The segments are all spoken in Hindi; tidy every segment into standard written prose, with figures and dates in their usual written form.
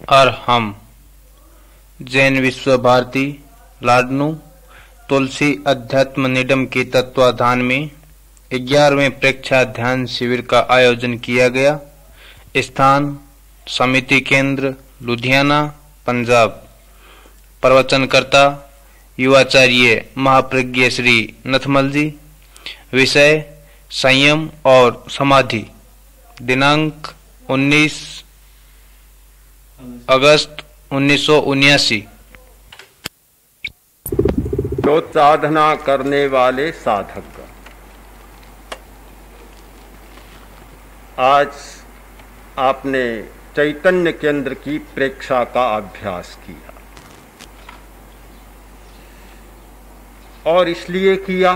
और हम जैन विश्व भारती लाडनू तुलसी अध्यात्म निडम के तत्वाधान में 11वें प्रेक्षा ध्यान शिविर का आयोजन किया गया। स्थान समिति केंद्र लुधियाना पंजाब। प्रवचनकर्ता युवाचार्य महाप्रज्ञ श्री नथमल जी। विषय संयम और समाधि। दिनांक 19 अगस्त 1979। जो साधना करने वाले साधक, आज आपने चैतन्य केंद्र की प्रेक्षा का अभ्यास किया और इसलिए किया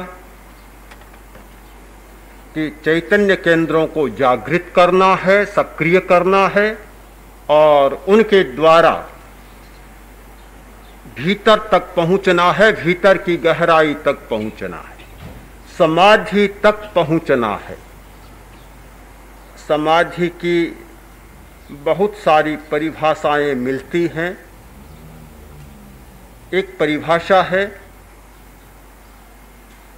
कि चैतन्य केंद्रों को जागृत करना है, सक्रिय करना है और उनके द्वारा भीतर तक पहुंचना है, भीतर की गहराई तक पहुंचना है, समाधि तक पहुंचना है। समाधि की बहुत सारी परिभाषाएं मिलती हैं। एक परिभाषा है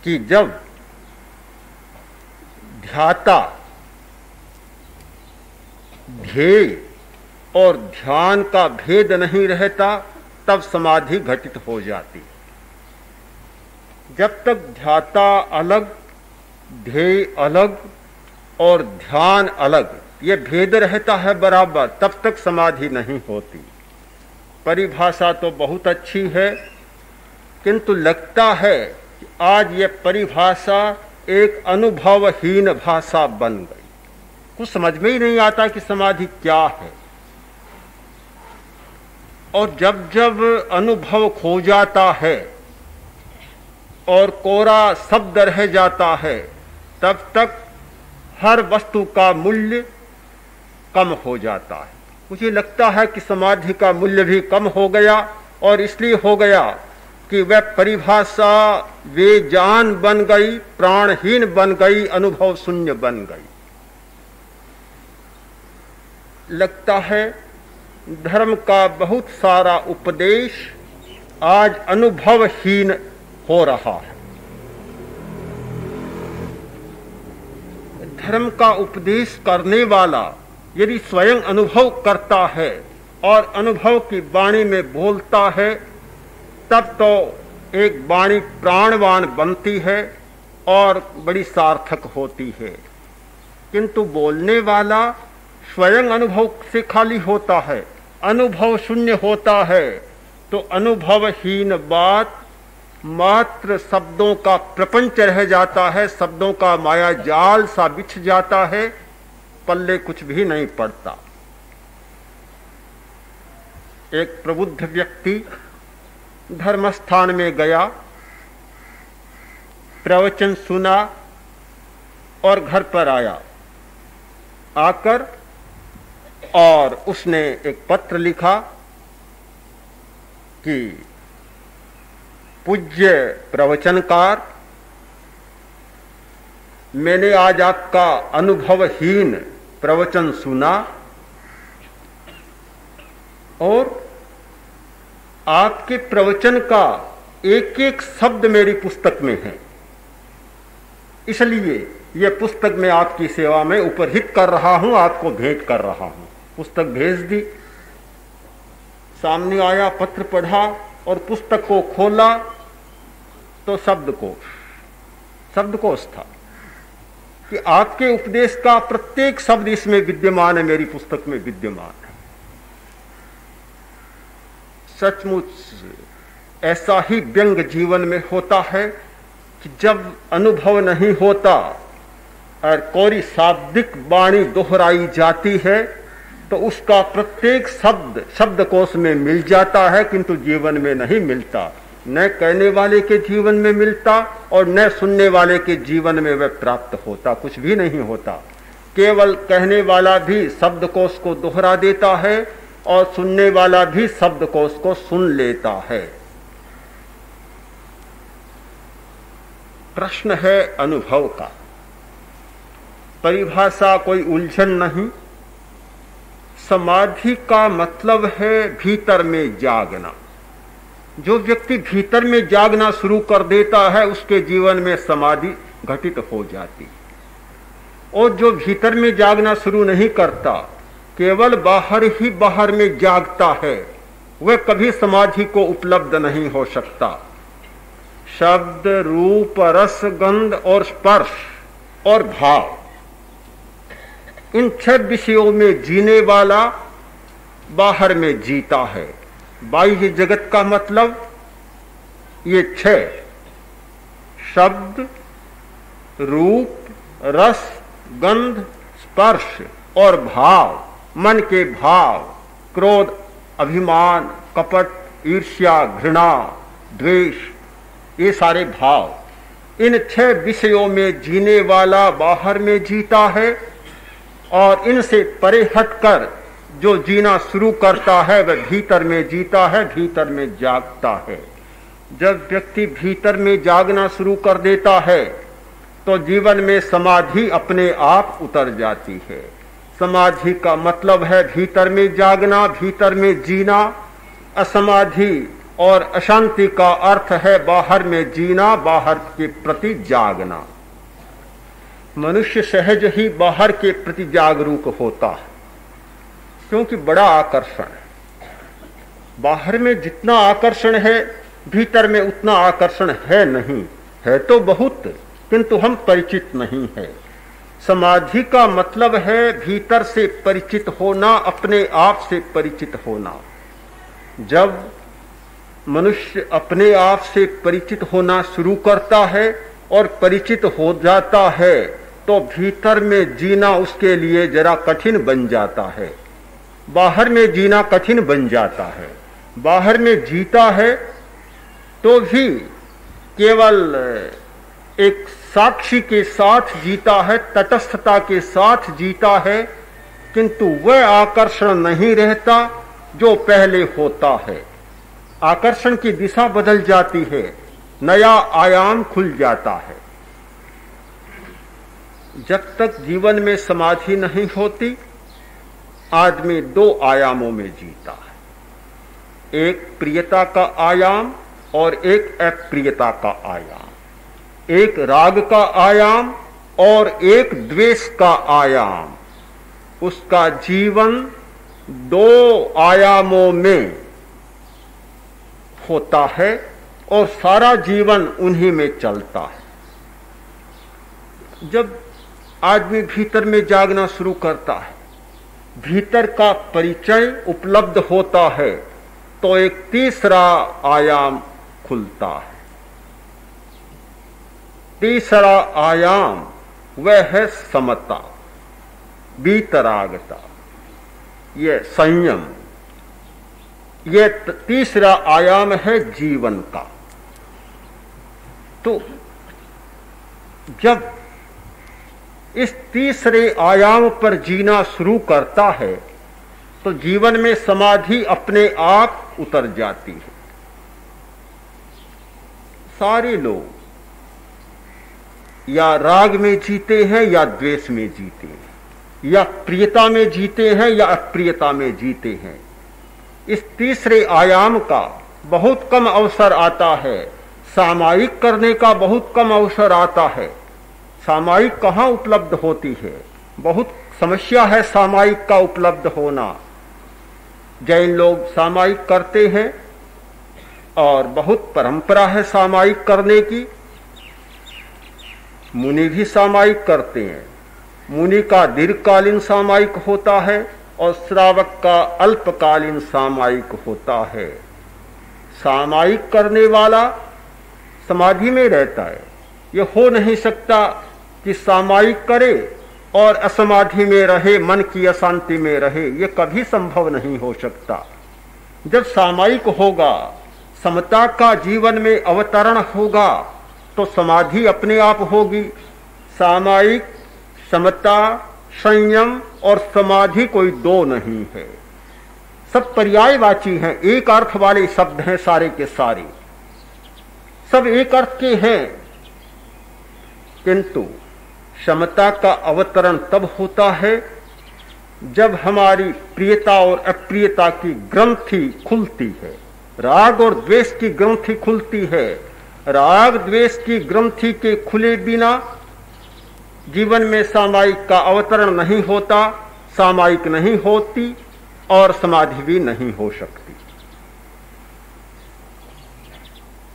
कि जब ध्याता ध्येय और ध्यान का भेद नहीं रहता तब समाधि घटित हो जाती। जब तक ध्याता अलग, ध्येय अलग और ध्यान अलग, ये भेद रहता है बराबर, तब तक समाधि नहीं होती। परिभाषा तो बहुत अच्छी है, किंतु लगता है कि आज ये परिभाषा एक अनुभवहीन भाषा बन गई। कुछ समझ में ही नहीं आता कि समाधि क्या है। और जब जब अनुभव खो जाता है और कोरा शब्द रह जाता है, तब तक हर वस्तु का मूल्य कम हो जाता है। मुझे लगता है कि समाधि का मूल्य भी कम हो गया, और इसलिए हो गया कि वह परिभाषा बेजान बन गई, प्राणहीन बन गई, अनुभव शून्य बन गई। लगता है धर्म का बहुत सारा उपदेश आज अनुभवहीन हो रहा है। धर्म का उपदेश करने वाला यदि स्वयं अनुभव करता है और अनुभव की वाणी में बोलता है, तब तो एक वाणी प्राणवान बनती है और बड़ी सार्थक होती है। किंतु बोलने वाला स्वयं अनुभव से खाली होता है, अनुभव शून्य होता है, तो अनुभवहीन बात मात्र शब्दों का प्रपंच रह जाता है, शब्दों का माया जाल सा बिछ जाता है, पल्ले कुछ भी नहीं पड़ता। एक प्रबुद्ध व्यक्ति धर्मस्थान में गया, प्रवचन सुना और घर पर आया। आकर और उसने एक पत्र लिखा कि पूज्य प्रवचनकार, मैंने आज आपका अनुभवहीन प्रवचन सुना और आपके प्रवचन का एक एक शब्द मेरी पुस्तक में है, इसलिए यह पुस्तक मैं आपकी सेवा में उपहित कर रहा हूं, आपको भेंट कर रहा हूं। पुस्तक भेज दी। सामने आया, पत्र पढ़ा और पुस्तक को खोला तो शब्दकोश था कि आपके उपदेश का प्रत्येक शब्द इसमें विद्यमान है, मेरी पुस्तक में विद्यमान है। सचमुच ऐसा ही व्यंग जीवन में होता है कि जब अनुभव नहीं होता और कोरी शाब्दिक वाणी दोहराई जाती है, तो उसका प्रत्येक शब्द शब्दकोश में मिल जाता है, किंतु जीवन में नहीं मिलता। न कहने वाले के जीवन में मिलता और न सुनने वाले के जीवन में वह प्राप्त होता, कुछ भी नहीं होता। केवल कहने वाला भी शब्दकोश को दोहरा देता है और सुनने वाला भी शब्दकोश को सुन लेता है। प्रश्न है अनुभव का। परिभाषा कोई उलझन नहीं, समाधि का मतलब है भीतर में जागना। जो व्यक्ति भीतर में जागना शुरू कर देता है उसके जीवन में समाधि घटित हो जाती। और जो भीतर में जागना शुरू नहीं करता, केवल बाहर ही बाहर में जागता है, वह कभी समाधि को उपलब्ध नहीं हो सकता। शब्द, रूप, रस, गंध और स्पर्श और भाव, इन 6 विषयों में जीने वाला बाहर में जीता है। बाह्य जगत का मतलब ये 6 शब्द, रूप, रस, गंध, स्पर्श और भाव, मन के भाव, क्रोध, अभिमान, कपट, ईर्ष्या, घृणा, द्वेष, ये सारे भाव, इन 6 विषयों में जीने वाला बाहर में जीता है। और इनसे परे हटकर जो जीना शुरू करता है वह भीतर में जीता है, भीतर में जागता है। जब व्यक्ति भीतर में जागना शुरू कर देता है तो जीवन में समाधि अपने आप उतर जाती है। समाधि का मतलब है भीतर में जागना, भीतर में जीना। असमाधि और अशांति का अर्थ है बाहर में जीना, बाहर के प्रति जागना। मनुष्य सहज ही बाहर के प्रति जागरूक होता है, क्योंकि बड़ा आकर्षण है। बाहर में जितना आकर्षण है भीतर में उतना आकर्षण है नहीं, है तो बहुत, किंतु हम परिचित नहीं है। समाधि का मतलब है भीतर से परिचित होना, अपने आप से परिचित होना। जब मनुष्य अपने आप से परिचित होना शुरू करता है और परिचित हो जाता है तो भीतर में जीना उसके लिए जरा कठिन बन जाता है, बाहर में जीना कठिन बन जाता है। बाहर में जीता है तो भी केवल एक साक्षी के साथ जीता है, तटस्थता के साथ जीता है, किंतु वह आकर्षण नहीं रहता जो पहले होता है। आकर्षण की दिशा बदल जाती है, नया आयाम खुल जाता है। जब तक जीवन में समाधि नहीं होती, आदमी 2 आयामों में जीता है, एक प्रियता का आयाम और एक अप्रियता का आयाम, एक राग का आयाम और एक द्वेष का आयाम। उसका जीवन 2 आयामों में होता है और सारा जीवन उन्हीं में चलता है। जब आदमी भीतर में जागना शुरू करता है, भीतर का परिचय उपलब्ध होता है, तो एक तीसरा आयाम खुलता है। तीसरा आयाम वह है समता, वीतरागता, यह संयम। यह तीसरा आयाम है जीवन का। तो जब इस तीसरे आयाम पर जीना शुरू करता है तो जीवन में समाधि अपने आप उतर जाती है। सारे लोग या राग में जीते हैं या द्वेष में जीते हैं, या प्रियता में जीते हैं या अप्रियता में जीते हैं। इस तीसरे आयाम का बहुत कम अवसर आता है, सामायिक करने का बहुत कम अवसर आता है। सामायिक कहाँ उपलब्ध होती है? बहुत समस्या है सामायिक का उपलब्ध होना। जैन लोग सामायिक करते हैं और बहुत परंपरा है सामायिक करने की। मुनि भी सामायिक करते हैं। मुनि का दीर्घकालीन सामायिक होता है और श्रावक का अल्पकालीन सामायिक होता है। सामायिक करने वाला समाधि में रहता है। यह हो नहीं सकता कि सामायिक करे और असमाधि में रहे, मन की अशांति में रहे। यह कभी संभव नहीं हो सकता। जब सामायिक होगा, समता का जीवन में अवतरण होगा, तो समाधि अपने आप होगी। सामायिक, समता, संयम और समाधि कोई दो नहीं है, सब पर्यायवाची हैं, एक अर्थ वाले शब्द हैं सारे के सारे, सब एक अर्थ के हैं। किंतु समता का अवतरण तब होता है जब हमारी प्रियता और अप्रियता की ग्रंथि खुलती है, राग और द्वेष की ग्रंथि खुलती है। राग द्वेष की ग्रंथि के खुले बिना जीवन में सामायिक का अवतरण नहीं होता, सामायिक नहीं होती और समाधि भी नहीं हो सकती।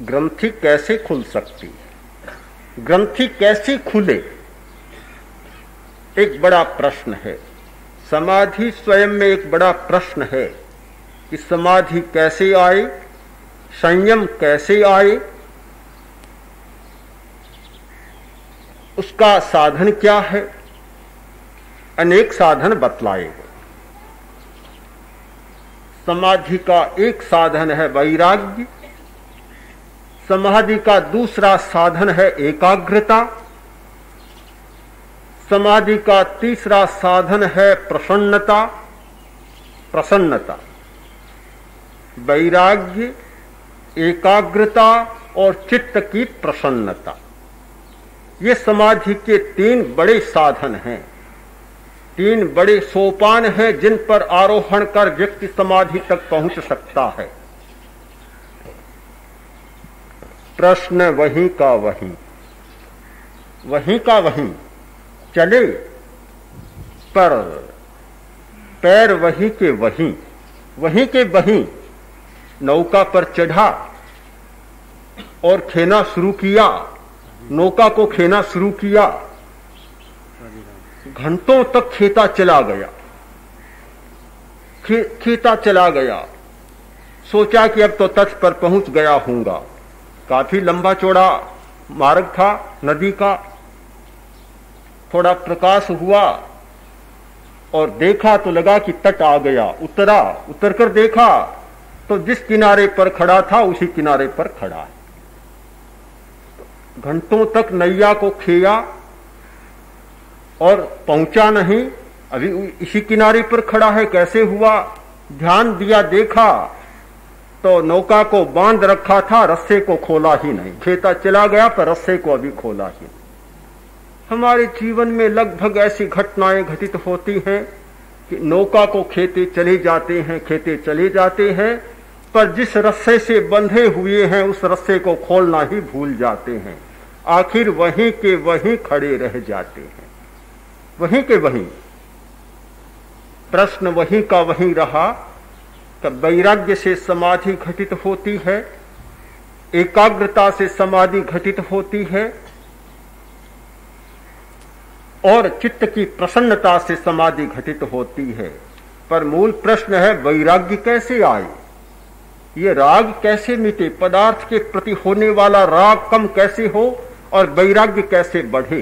ग्रंथि कैसे खुल सकती है, ग्रंथि कैसे खुले, एक बड़ा प्रश्न है। समाधि स्वयं में एक बड़ा प्रश्न है कि समाधि कैसे आए, संयम कैसे आए, उसका साधन क्या है। अनेक साधन बतलाए गए। समाधि का एक साधन है वैराग्य, समाधि का दूसरा साधन है एकाग्रता, समाधि का तीसरा साधन है प्रसन्नता। प्रसन्नता, वैराग्य, एकाग्रता और चित्त की प्रसन्नता, ये समाधि के तीन बड़े साधन हैं, तीन बड़े सोपान हैं जिन पर आरोहण कर व्यक्ति समाधि तक पहुंच सकता है। प्रश्न वहीं का वहीं, वहीं का वहीं चले, पर पैर वहीं के वहीं, वहीं के वहीं नौका पर चढ़ा और खेना शुरू किया, नौका को खेना शुरू किया, घंटों तक खेता चला गया, खेता चला गया। सोचा कि अब तो तट पर पहुंच गया हूंगा। काफी लंबा चौड़ा मार्ग था नदी का। थोड़ा प्रकाश हुआ और देखा तो लगा कि तट आ गया। उतरा, उतरकर देखा तो जिस किनारे पर खड़ा था उसी किनारे पर खड़ा है। घंटों तक नैया को खेया और पहुंचा नहीं, अभी इसी किनारे पर खड़ा है। कैसे हुआ? ध्यान दिया, देखा तो नौका को बांध रखा था, रस्से को खोला ही नहीं। खेता चला गया पर रस्से को अभी खोला ही नहीं। हमारे जीवन में लगभग ऐसी घटनाएं घटित होती हैं कि नौका को खेते चले जाते हैं, खेते चले जाते हैं, पर जिस रस्से से बंधे हुए हैं उस रस्से को खोलना ही भूल जाते हैं। आखिर वहीं के वहीं खड़े रह जाते हैं, वहीं के वहीं। प्रश्न वहीं का वहीं रहा। तब वैराग्य से समाधि घटित होती है, एकाग्रता से समाधि घटित होती है और चित्त की प्रसन्नता से समाधि घटित होती है। पर मूल प्रश्न है वैराग्य कैसे आए, ये राग कैसे मिटे, पदार्थ के प्रति होने वाला राग कम कैसे हो और वैराग्य कैसे बढ़े,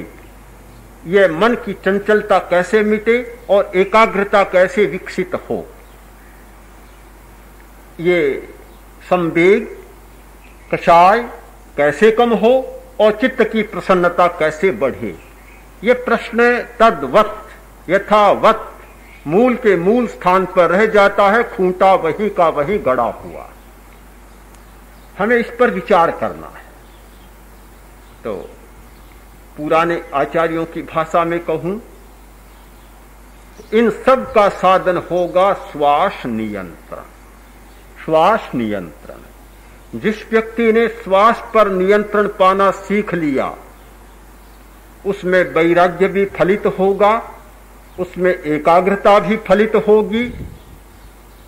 ये मन की चंचलता कैसे मिटे और एकाग्रता कैसे विकसित हो, ये संवेग कषाय कैसे कम हो और चित्त की प्रसन्नता कैसे बढ़े। ये प्रश्न तद्वत यथावत मूल के मूल स्थान पर रह जाता है, खूंटा वहीं का वहीं गड़ा हुआ। हमें इस पर विचार करना है। तो पुराने आचार्यों की भाषा में कहूं, इन सब का साधन होगा श्वास नियंत्रण। श्वास नियंत्रण, जिस व्यक्ति ने श्वास पर नियंत्रण पाना सीख लिया उसमें वैराग्य भी फलित होगा, उसमें एकाग्रता भी फलित होगी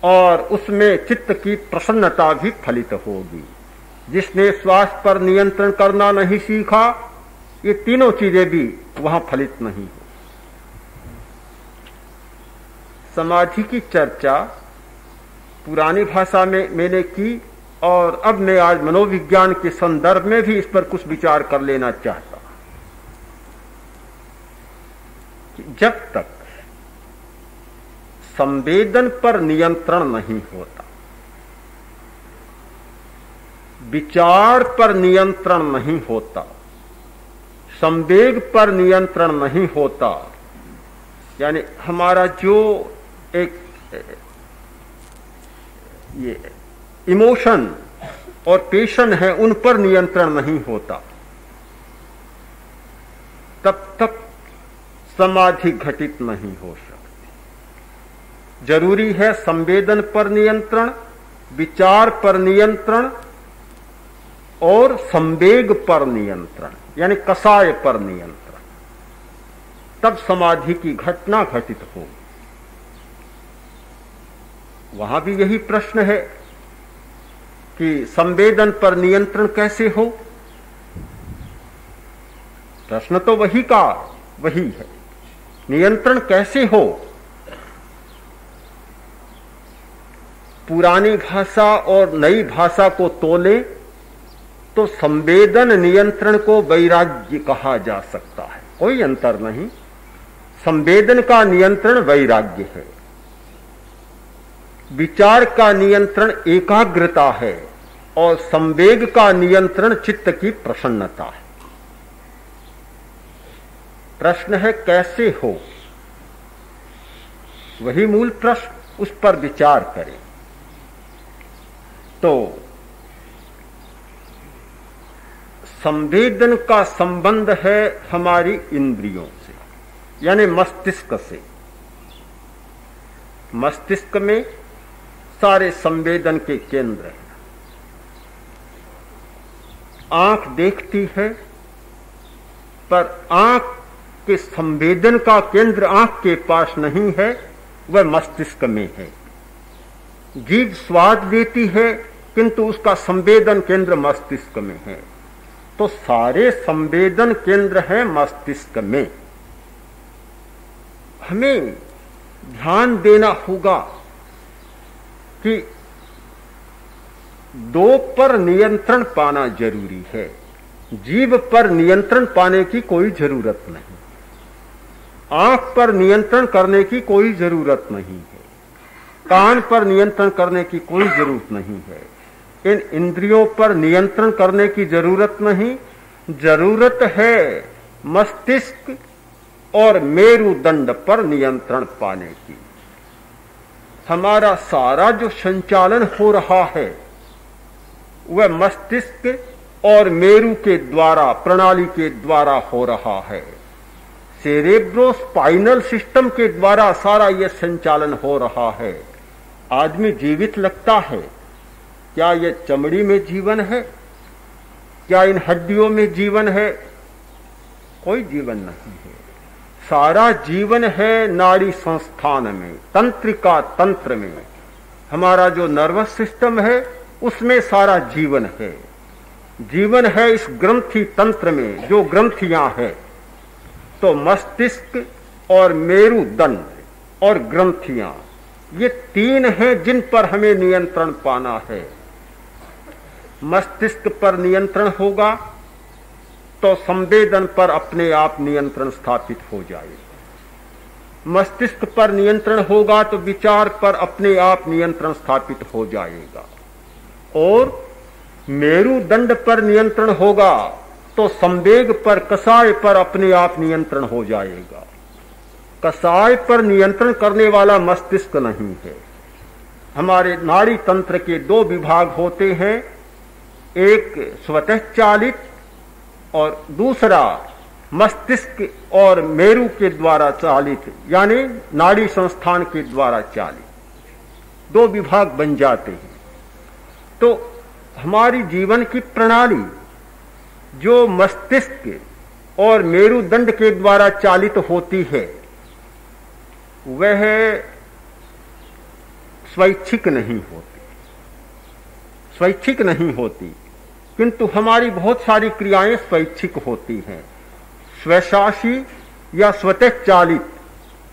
और उसमें चित्त की प्रसन्नता भी फलित होगी। जिसने श्वास पर नियंत्रण करना नहीं सीखा, ये तीनों चीजें भी वहां फलित नहीं हो। समाधि की चर्चा पुरानी भाषा में मैंने की और अब मैं आज मनोविज्ञान के संदर्भ में भी इस पर कुछ विचार कर लेना चाहता हूं कि जब तक संवेदन पर नियंत्रण नहीं होता, विचार पर नियंत्रण नहीं होता, संवेग पर नियंत्रण नहीं होता, यानी हमारा जो एक ये इमोशन और पैशन है उन पर नियंत्रण नहीं होता, तब तक समाधि घटित नहीं हो सकती। जरूरी है संवेदन पर नियंत्रण, विचार पर नियंत्रण और संवेग पर नियंत्रण, यानी कसाय पर नियंत्रण। तब समाधि की घटना घटित हो। वहां भी यही प्रश्न है कि संवेदन पर नियंत्रण कैसे हो। प्रश्न तो वही है, नियंत्रण कैसे हो। पुरानी भाषा और नई भाषा को तोले तो संवेदन नियंत्रण को वैराग्य कहा जा सकता है, कोई अंतर नहीं। संवेदन का नियंत्रण वैराग्य है, विचार का नियंत्रण एकाग्रता है और संवेग का नियंत्रण चित्त की प्रसन्नता है। प्रश्न है कैसे हो, वही मूल प्रश्न, उस पर विचार करें। तो संवेदन का संबंध है हमारी इंद्रियों से, यानी मस्तिष्क से। मस्तिष्क में सारे संवेदन के केंद्र हैं। आंख देखती है, पर आंख के संवेदन का केंद्र आंख के पास नहीं है, वह मस्तिष्क में है। जीभ स्वाद लेती है, किंतु उसका संवेदन केंद्र मस्तिष्क में है। तो सारे संवेदन केंद्र हैं मस्तिष्क में। हमें ध्यान देना होगा कि दो पर नियंत्रण पाना जरूरी है। जीभ पर नियंत्रण पाने की कोई जरूरत नहीं, आंख पर नियंत्रण करने की कोई जरूरत नहीं है, कान पर नियंत्रण करने की कोई जरूरत नहीं है। इन इंद्रियों पर नियंत्रण करने की जरूरत नहीं, जरूरत है मस्तिष्क और मेरुदंड पर नियंत्रण पाने की। हमारा सारा जो संचालन हो रहा है वह मस्तिष्क और मेरु के द्वारा, प्रणाली के द्वारा हो रहा है। सेरेब्रोस्पाइनल सिस्टम के द्वारा सारा यह संचालन हो रहा है। आदमी जीवित लगता है, क्या ये चमड़ी में जीवन है, क्या इन हड्डियों में जीवन है? कोई जीवन नहीं है। सारा जीवन है नाड़ी संस्थान में, तंत्रिका तंत्र में। हमारा जो नर्वस सिस्टम है उसमें सारा जीवन है। जीवन है इस ग्रंथि तंत्र में, जो ग्रंथियां हैं। तो मस्तिष्क और मेरुदंड और ग्रंथियां, ये तीन हैं जिन पर हमें नियंत्रण पाना है। मस्तिष्क पर नियंत्रण होगा तो संवेदन पर अपने आप नियंत्रण स्थापित हो जाएगा। मस्तिष्क पर नियंत्रण होगा तो विचार पर अपने आप नियंत्रण स्थापित हो जाएगा। और मेरुदंड पर नियंत्रण होगा तो संवेग पर, कसाय पर अपने आप नियंत्रण हो जाएगा। कसाय पर नियंत्रण करने वाला मस्तिष्क नहीं है। हमारे नाड़ी तंत्र के दो विभाग होते हैं, एक स्वतः चालित और दूसरा मस्तिष्क और मेरु के द्वारा चालित, यानी नाड़ी संस्थान के द्वारा चालित। दो विभाग बन जाते हैं। तो हमारी जीवन की प्रणाली जो मस्तिष्क और मेरुदंड के द्वारा चालित होती है वह स्वैच्छिक नहीं होती, स्वैच्छिक नहीं होती, किंतु हमारी बहुत सारी क्रियाएं स्वैच्छिक होती हैं। स्वशासी या स्वतः चालित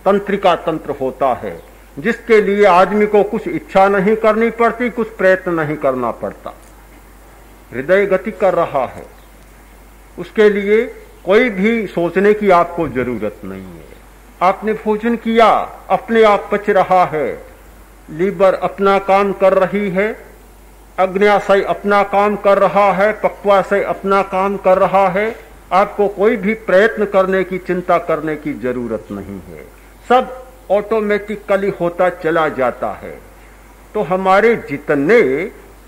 तंत्रिका तंत्र होता है, जिसके लिए आदमी को कुछ इच्छा नहीं करनी पड़ती, कुछ प्रयत्न नहीं करना पड़ता। हृदय गति कर रहा है, उसके लिए कोई भी सोचने की आपको जरूरत नहीं है। आपने भोजन किया, अपने आप पच रहा है, लीवर अपना काम कर रही है, अग्न्याशय अपना काम कर रहा है, पक्वाशय अपना काम कर रहा है। आपको कोई भी प्रयत्न करने की, चिंता करने की जरूरत नहीं है। सब ऑटोमेटिकली होता चला जाता है। तो हमारे जितने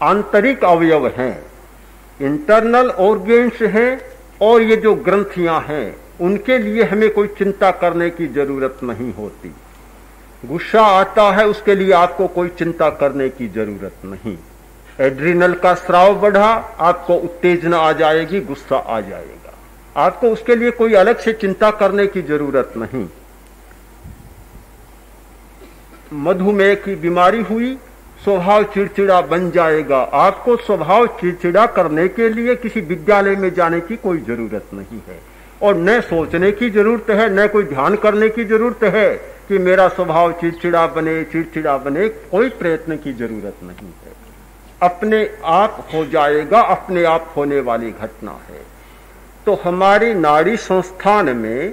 आंतरिक अवयव हैं, इंटरनल ऑर्गेन्स हैं, और ये जो ग्रंथियां हैं, उनके लिए हमें कोई चिंता करने की जरूरत नहीं होती। गुस्सा आता है, उसके लिए आपको कोई चिंता करने की जरूरत नहीं। एड्रिनल का स्राव बढ़ा, आपको उत्तेजना आ जाएगी, गुस्सा आ जाएगा, आपको उसके लिए कोई अलग से चिंता करने की जरूरत नहीं। मधुमेह की बीमारी हुई, स्वभाव चिड़चिड़ा बन जाएगा, आपको स्वभाव चिड़चिड़ा करने के लिए किसी विद्यालय में जाने की कोई जरूरत नहीं है, और न सोचने की जरूरत है, न कोई ध्यान करने की जरूरत है कि मेरा स्वभाव चिड़चिड़ा बने, कोई प्रयत्न की जरूरत नहीं है। अपने आप हो जाएगा, अपने आप होने वाली घटना है। तो हमारी नाड़ी संस्थान में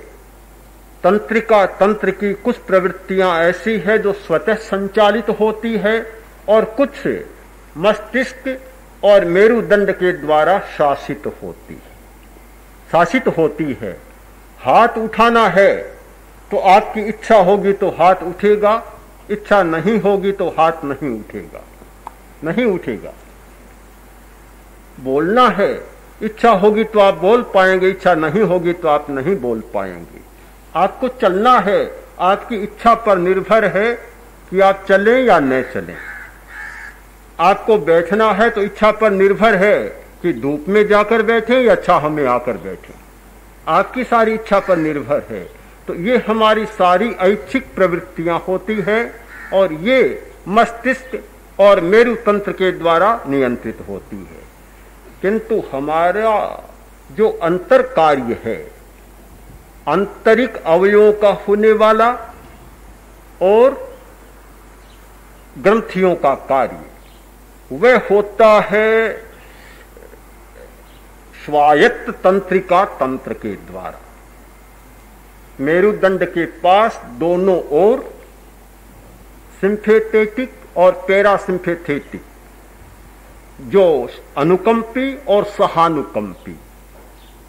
तंत्रिका तंत्र की कुछ प्रवृत्तियां ऐसी है जो स्वतः संचालित होती है, और कुछ मस्तिष्क और मेरुदंड के द्वारा शासित होती है। हाथ उठाना है तो आपकी इच्छा होगी तो हाथ उठेगा, इच्छा नहीं होगी तो हाथ नहीं उठेगा। बोलना है, इच्छा होगी तो आप बोल पाएंगे, इच्छा नहीं होगी तो आप नहीं बोल पाएंगे। आपको चलना है, आपकी इच्छा पर निर्भर है कि आप चलें या न चलें। आपको बैठना है तो इच्छा पर निर्भर है कि धूप में जाकर बैठें या छाह में आकर बैठें। आपकी सारी इच्छा पर निर्भर है। तो ये हमारी सारी ऐच्छिक प्रवृत्तियां होती हैं, और ये मस्तिष्क और मेरु तंत्र के द्वारा नियंत्रित होती है। किंतु हमारा जो अंतर कार्य है, आंतरिक अवयवों का होने वाला और ग्रंथियों का कार्य, वह होता है स्वायत्त तंत्रिका तंत्र के द्वारा। मेरुदंड के पास दोनों ओर सिंपैथेटिक और पैरासिम्पैथेटिक, जो अनुकंपी और सहानुकंपी,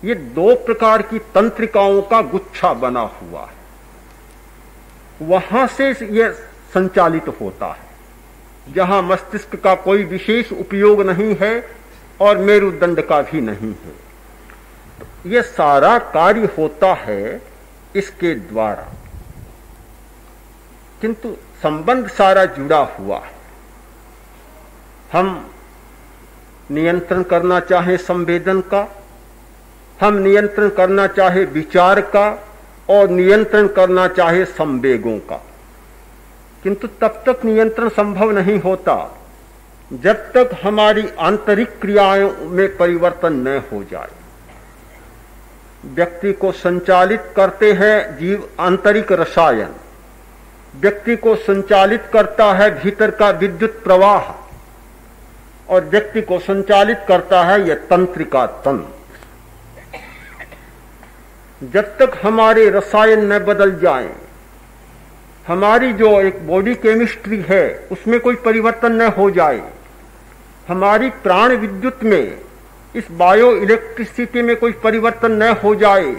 ये दो प्रकार की तंत्रिकाओं का गुच्छा बना हुआ है। वहां से यह संचालित होता है, जहां मस्तिष्क का कोई विशेष उपयोग नहीं है और मेरुदंड का भी नहीं है। तो यह सारा कार्य होता है इसके द्वारा, किंतु संबंध सारा जुड़ा हुआ है। हम नियंत्रण करना चाहे संवेदन का, हम नियंत्रण करना चाहे विचार का, और नियंत्रण करना चाहे संवेगों का, किंतु तब तक नियंत्रण संभव नहीं होता जब तक हमारी आंतरिक क्रियाओं में परिवर्तन न हो जाए। व्यक्ति को संचालित करते हैं जीव आंतरिक रसायन, व्यक्ति को संचालित करता है भीतर का विद्युत प्रवाह, और व्यक्ति को संचालित करता है यह तंत्रिका तंत्र। जब तक हमारे रसायन न बदल जाएं, हमारी जो एक बॉडी केमिस्ट्री है उसमें कोई परिवर्तन न हो जाए, हमारी प्राण विद्युत में, इस बायो इलेक्ट्रिसिटी में कोई परिवर्तन न हो जाए,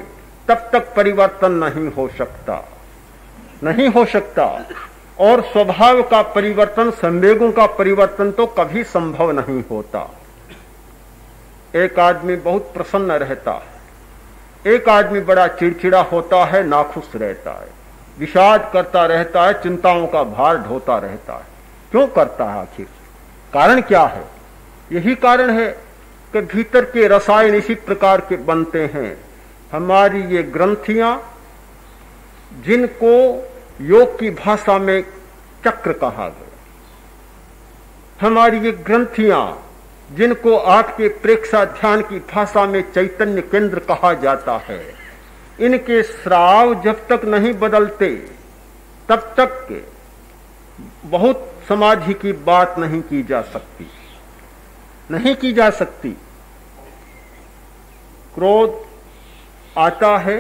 तब तक परिवर्तन नहीं हो सकता। और स्वभाव का परिवर्तन, संवेगों का परिवर्तन तो कभी संभव नहीं होता। एक आदमी बहुत प्रसन्न रहता है, एक आदमी बड़ा चिड़चिड़ा होता है, नाखुश रहता है, विषाद करता रहता है, चिंताओं का भार ढोता रहता है। क्यों करता है? आखिर कारण क्या है? यही कारण है कि भीतर के रसायन इसी प्रकार के बनते हैं। हमारी ये ग्रंथियां, जिनको योग की भाषा में चक्र कहा गया, हमारी ये ग्रंथियां, जिनको आपके प्रेक्षाध्यान की भाषा में चैतन्य केंद्र कहा जाता है, इनके स्राव जब तक नहीं बदलते तब तक बहुत समाधि की बात नहीं की जा सकती। क्रोध आता है,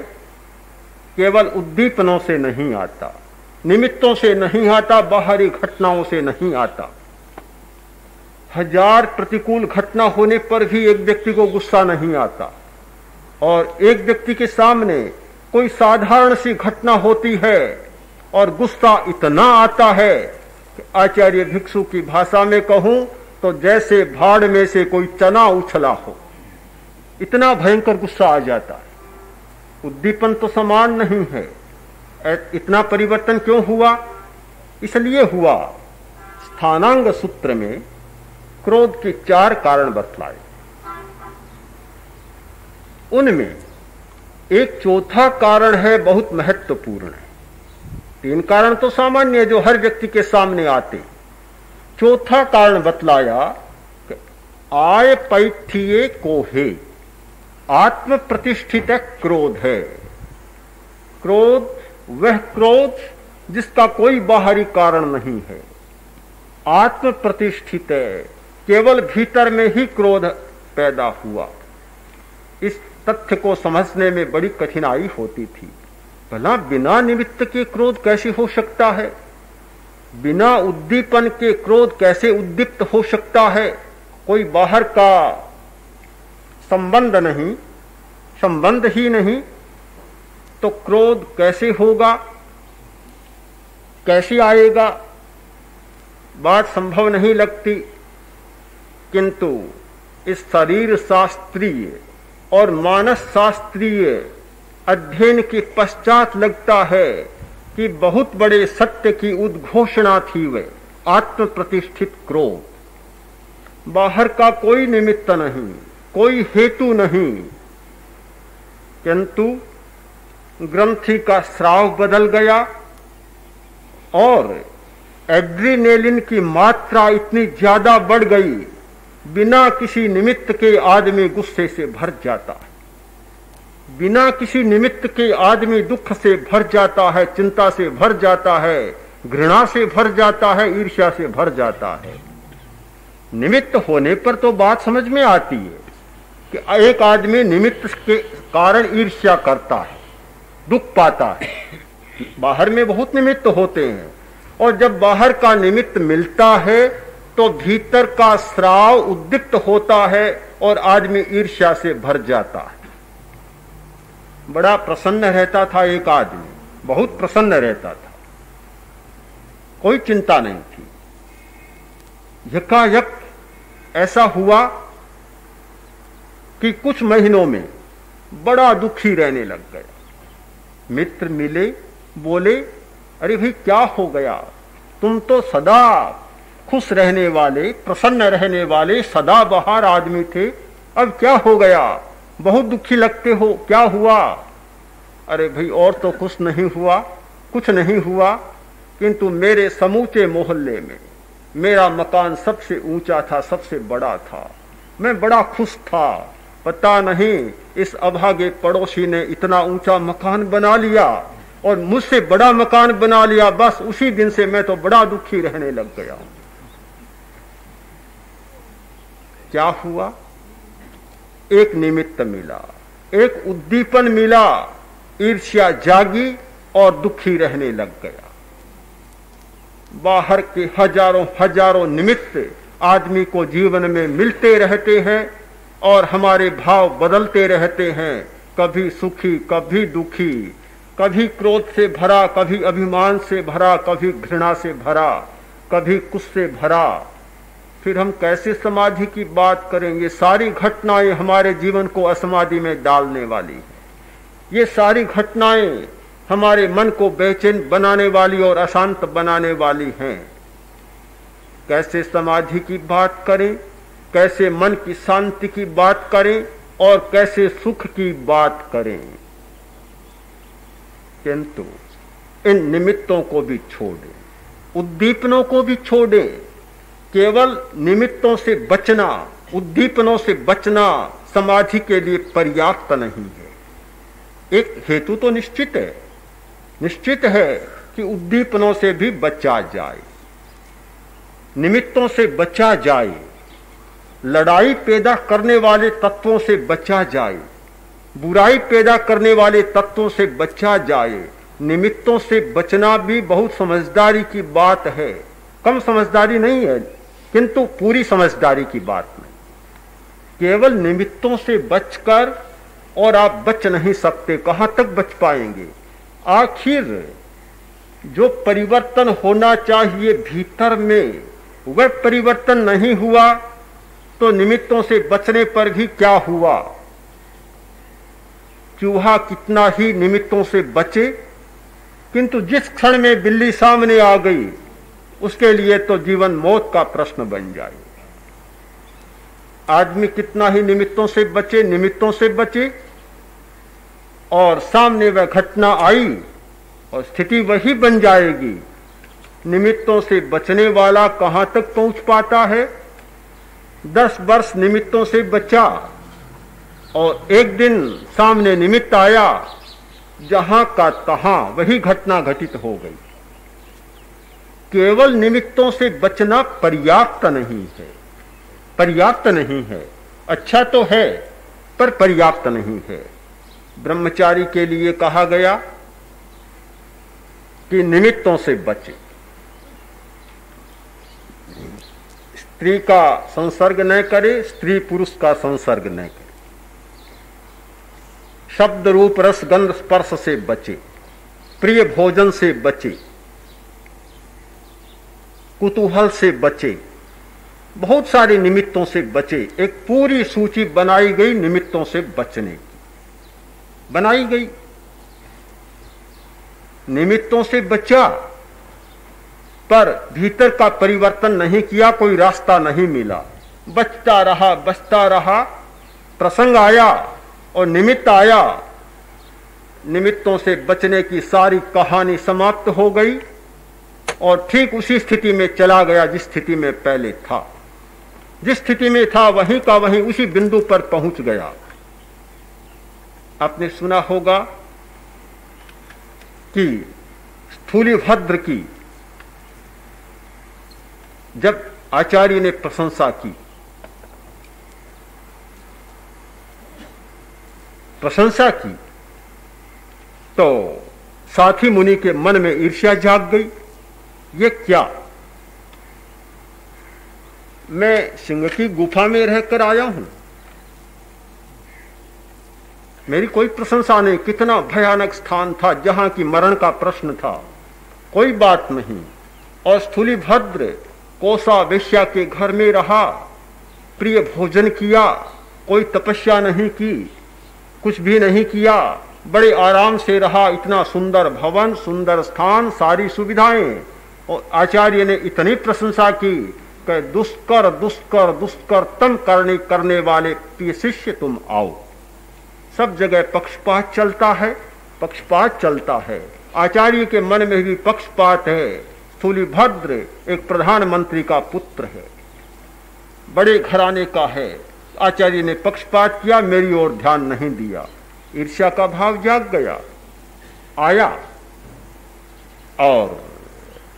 केवल उद्दीपनों से नहीं आता, निमित्तों से नहीं आता, बाहरी घटनाओं से नहीं आता। 1000 प्रतिकूल घटना होने पर भी एक व्यक्ति को गुस्सा नहीं आता, और एक व्यक्ति के सामने कोई साधारण सी घटना होती है और गुस्सा इतना आता है कि आचार्य भिक्षु की भाषा में कहूं तो जैसे भाड़ में से कोई चना उछला हो, इतना भयंकर गुस्सा आ जाता है। उद्दीपन तो समान नहीं है। इतना परिवर्तन क्यों हुआ? इसलिए हुआ। स्थानांग सूत्र में क्रोध के 4 कारण बतलाए, उनमें एक चौथा कारण है बहुत महत्वपूर्ण है। 3 कारण तो सामान्य है जो हर व्यक्ति के सामने आते। चौथा कारण बतलाया कि आय पैठिए कोहे, आत्म प्रतिष्ठित क्रोध है। क्रोध वह क्रोध जिसका कोई बाहरी कारण नहीं है, आत्म प्रतिष्ठित है, केवल भीतर में ही क्रोध पैदा हुआ। इस तथ्य को समझने में बड़ी कठिनाई होती थी। भला बिना निमित्त के क्रोध कैसे हो सकता है? बिना उद्दीपन के क्रोध कैसे उद्दीप्त हो सकता है? कोई बाहर का संबंध नहीं, संबंध ही नहीं, तो क्रोध कैसे होगा, कैसे आएगा? बात संभव नहीं लगती। किंतु इस शरीर शास्त्रीय और मानस शास्त्रीय अध्ययन के पश्चात लगता है कि बहुत बड़े सत्य की उद्घोषणा थी वह आत्म प्रतिष्ठित क्रोध। बाहर का कोई निमित्त नहीं, कोई हेतु नहीं, किंतु ग्रंथि का स्राव बदल गया और एड्रीनेलिन की मात्रा इतनी ज्यादा बढ़ गई, बिना किसी निमित्त के आदमी गुस्से से भर जाता है, बिना किसी निमित्त के आदमी दुख से भर जाता है, चिंता से भर जाता है, घृणा से भर जाता है, ईर्ष्या से भर जाता है। निमित्त होने पर तो बात समझ में आती है कि एक आदमी निमित्त के कारण ईर्ष्या करता है, दुख पाता है। बाहर में बहुत निमित्त होते हैं और जब बाहर का निमित्त मिलता है तो भीतर का स्राव उद्दीप्त होता है और आदमी ईर्ष्या से भर जाता है। बड़ा प्रसन्न रहता था एक आदमी, बहुत प्रसन्न रहता था, कोई चिंता नहीं थी। यकायक ऐसा हुआ कि कुछ महीनों में बड़ा दुखी रहने लग गया। मित्र मिले, बोले, अरे भाई क्या हो गया? तुम तो सदा खुश रहने वाले, प्रसन्न रहने वाले, सदा बहार आदमी थे, अब क्या हो गया? बहुत दुखी लगते हो, क्या हुआ? अरे भाई और तो कुछ नहीं हुआ, कुछ नहीं हुआ, किंतु मेरे समूचे मोहल्ले में मेरा मकान सबसे ऊंचा था, सबसे बड़ा था, मैं बड़ा खुश था। पता नहीं इस अभागे पड़ोसी ने इतना ऊंचा मकान बना लिया और मुझसे बड़ा मकान बना लिया, बस उसी दिन से मैं तो बड़ा दुखी रहने लग गया। क्या हुआ? एक निमित्त मिला, एक उद्दीपन मिला, ईर्ष्या जागी और दुखी रहने लग गया। बाहर के हजारों हजारों निमित्त आदमी को जीवन में मिलते रहते हैं और हमारे भाव बदलते रहते हैं, कभी सुखी, कभी दुखी, कभी क्रोध से भरा, कभी अभिमान से भरा, कभी घृणा से भरा, कभी कुछ से भरा। फिर हम कैसे समाधि की बात करेंगे? सारी घटनाएं हमारे जीवन को असमाधि में डालने वाली है। ये सारी घटनाएं हमारे मन को बेचैन बनाने वाली और अशांत बनाने वाली हैं। कैसे समाधि की बात करें, कैसे मन की शांति की बात करें और कैसे सुख की बात करें? किंतु इन निमित्तों को भी छोड़ें, उद्दीपनों को भी छोड़ें। केवल निमित्तों से बचना, उद्दीपनों से बचना समाधि के लिए पर्याप्त नहीं है। एक हेतु तो निश्चित है, निश्चित है कि उद्दीपनों से भी बचा जाए, निमित्तों से बचा जाए, लड़ाई पैदा करने वाले तत्वों से बचा जाए, बुराई पैदा करने वाले तत्वों से बचा जाए। निमित्तों से बचना भी बहुत समझदारी की बात है, कम समझदारी नहीं है, किंतु पूरी समझदारी की बात नहीं। केवल निमित्तों से बचकर और आप बच नहीं सकते, कहां तक बच पाएंगे? आखिर जो परिवर्तन होना चाहिए भीतर में वह परिवर्तन नहीं हुआ तो निमित्तों से बचने पर भी क्या हुआ? चूहा कितना ही निमित्तों से बचे, किंतु जिस क्षण में बिल्ली सामने आ गई उसके लिए तो जीवन मौत का प्रश्न बन जाएगा। आदमी कितना ही निमित्तों से बचे और सामने वह घटना आई और स्थिति वही बन जाएगी। निमित्तों से बचने वाला कहां तक पहुंच पाता है? 10 वर्ष निमित्तों से बचा और एक दिन सामने निमित्त आया, जहां का तहां वही घटना घटित हो गई। केवल निमित्तों से बचना पर्याप्त नहीं है। अच्छा तो है पर पर्याप्त नहीं है। ब्रह्मचारी के लिए कहा गया कि निमित्तों से बचे, स्त्री का संसर्ग न करे, स्त्री पुरुष का संसर्ग न करे, शब्द रूप रस गंध स्पर्श से बचे, प्रिय भोजन से बचे, कुतूहल से बचे, बहुत सारे निमित्तों से बचे। एक पूरी सूची बनाई गई निमित्तों से बचने की, बनाई गई। निमित्तों से बचा पर भीतर का परिवर्तन नहीं किया, कोई रास्ता नहीं मिला, बचता रहा। प्रसंग आया और निमित्त आया, निमित्तों से बचने की सारी कहानी समाप्त हो गई और ठीक उसी स्थिति में चला गया जिस स्थिति में पहले था। जिस स्थिति में था वहीं का वहीं उसी बिंदु पर पहुंच गया। आपने सुना होगा कि स्थूलिभद्र की जब आचार्य ने प्रशंसा की तो साथी मुनि के मन में ईर्ष्या जाग गई। ये क्या? मैं सिंह की गुफा में रहकर आया हूं, मेरी कोई प्रशंसा नहीं। कितना भयानक स्थान था जहां की मरण का प्रश्न था, कोई बात नहीं। और स्थूलिभद्र कोसा वेश्या के घर में रहा, प्रिय भोजन किया, कोई तपस्या नहीं की, कुछ भी नहीं किया, बड़े आराम से रहा। इतना सुंदर भवन, सुंदर स्थान, सारी सुविधाएं। और आचार्य ने इतनी प्रशंसा की कि दुष्कर तम करने वाले प्रिय शिष्य तुम आओ। सब जगह पक्षपात चलता है। आचार्य के मन में भी पक्षपात है। स्थूलिभद्र एक प्रधानमंत्री का पुत्र है, बड़े घराने का है। आचार्य ने पक्षपात किया, मेरी ओर ध्यान नहीं दिया। ईर्ष्या का भाव जाग गया। आया और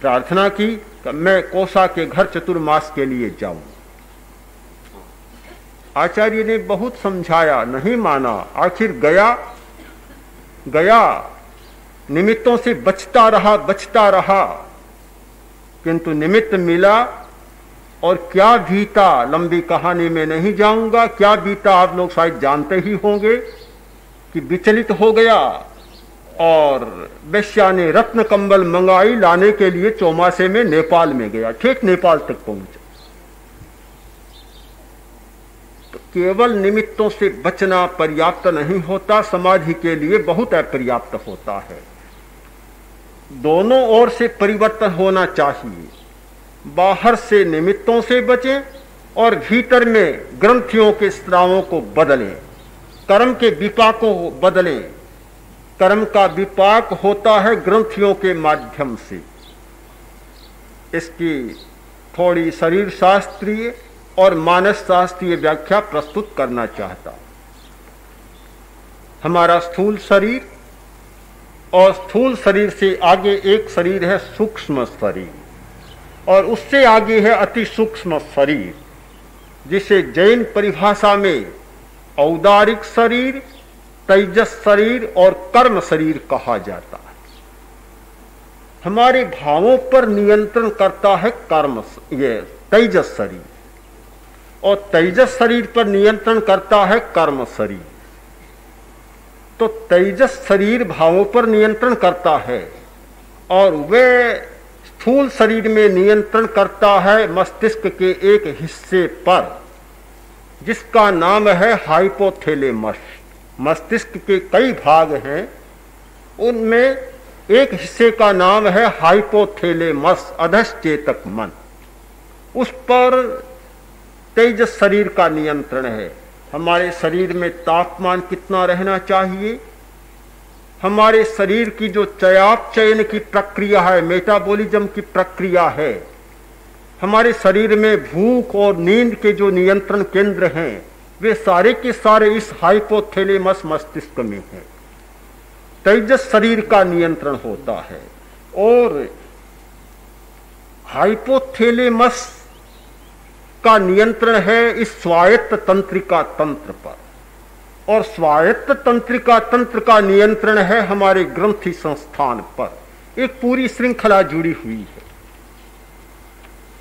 प्रार्थना की कि मैं कोसा के घर चतुर्मास के लिए जाऊं। आचार्य ने बहुत समझाया, नहीं माना। आखिर गया, निमित्तों से बचता रहा, किंतु निमित्त मिला और क्या बीता, लंबी कहानी में नहीं जाऊंगा। क्या बीता आप लोग शायद जानते ही होंगे कि विचलित हो गया और वेश्या ने रत्न कंबल मंगाई लाने के लिए चौमासे में नेपाल में गया, ठीक नेपाल तक पहुंचा। तो केवल निमित्तों से बचना पर्याप्त नहीं होता, समाधि के लिए बहुत अपर्याप्त होता है। दोनों ओर से परिवर्तन होना चाहिए। बाहर से निमित्तों से बचें और भीतर में ग्रंथियों के स्रावों को बदलें, कर्म के विपाकों को बदलें। कर्म का विपाक होता है ग्रंथियों के माध्यम से। इसकी थोड़ी शरीर शास्त्रीय और मानस शास्त्रीय व्याख्या प्रस्तुत करना चाहता। हमारा स्थूल शरीर और स्थूल शरीर से आगे एक शरीर है सूक्ष्म शरीर, और उससे आगे है अति सूक्ष्म शरीर, जिसे जैन परिभाषा में औदारिक शरीर, तेजस शरीर और कर्म शरीर कहा जाता है। हमारे भावों पर नियंत्रण करता है ये तेजस शरीर, और तेजस शरीर पर नियंत्रण करता है कर्म शरीर। तो तेजस शरीर भावों पर नियंत्रण करता है और वे स्थूल शरीर में नियंत्रण करता है मस्तिष्क के एक हिस्से पर, जिसका नाम है हाइपोथैलेमस। मस्तिष्क के कई भाग हैं, उनमें एक हिस्से का नाम है हाइपोथैलेमस, अधश्चेतक मन। उस पर तेजस शरीर का नियंत्रण है। हमारे शरीर में तापमान कितना रहना चाहिए, हमारे शरीर की जो चयापचयन की प्रक्रिया है, मेटाबॉलिज्म की प्रक्रिया है, हमारे शरीर में भूख और नींद के जो नियंत्रण केंद्र हैं, वे सारे के सारे इस हाइपोथैलेमस मस्तिष्क में हैं। तेजस शरीर का नियंत्रण होता है और हाइपोथैलेमस का नियंत्रण है इस स्वायत्त तंत्रिका तंत्र पर, और स्वायत्त तंत्रिका तंत्र का नियंत्रण है हमारे ग्रंथि संस्थान पर। एक पूरी श्रृंखला जुड़ी हुई है।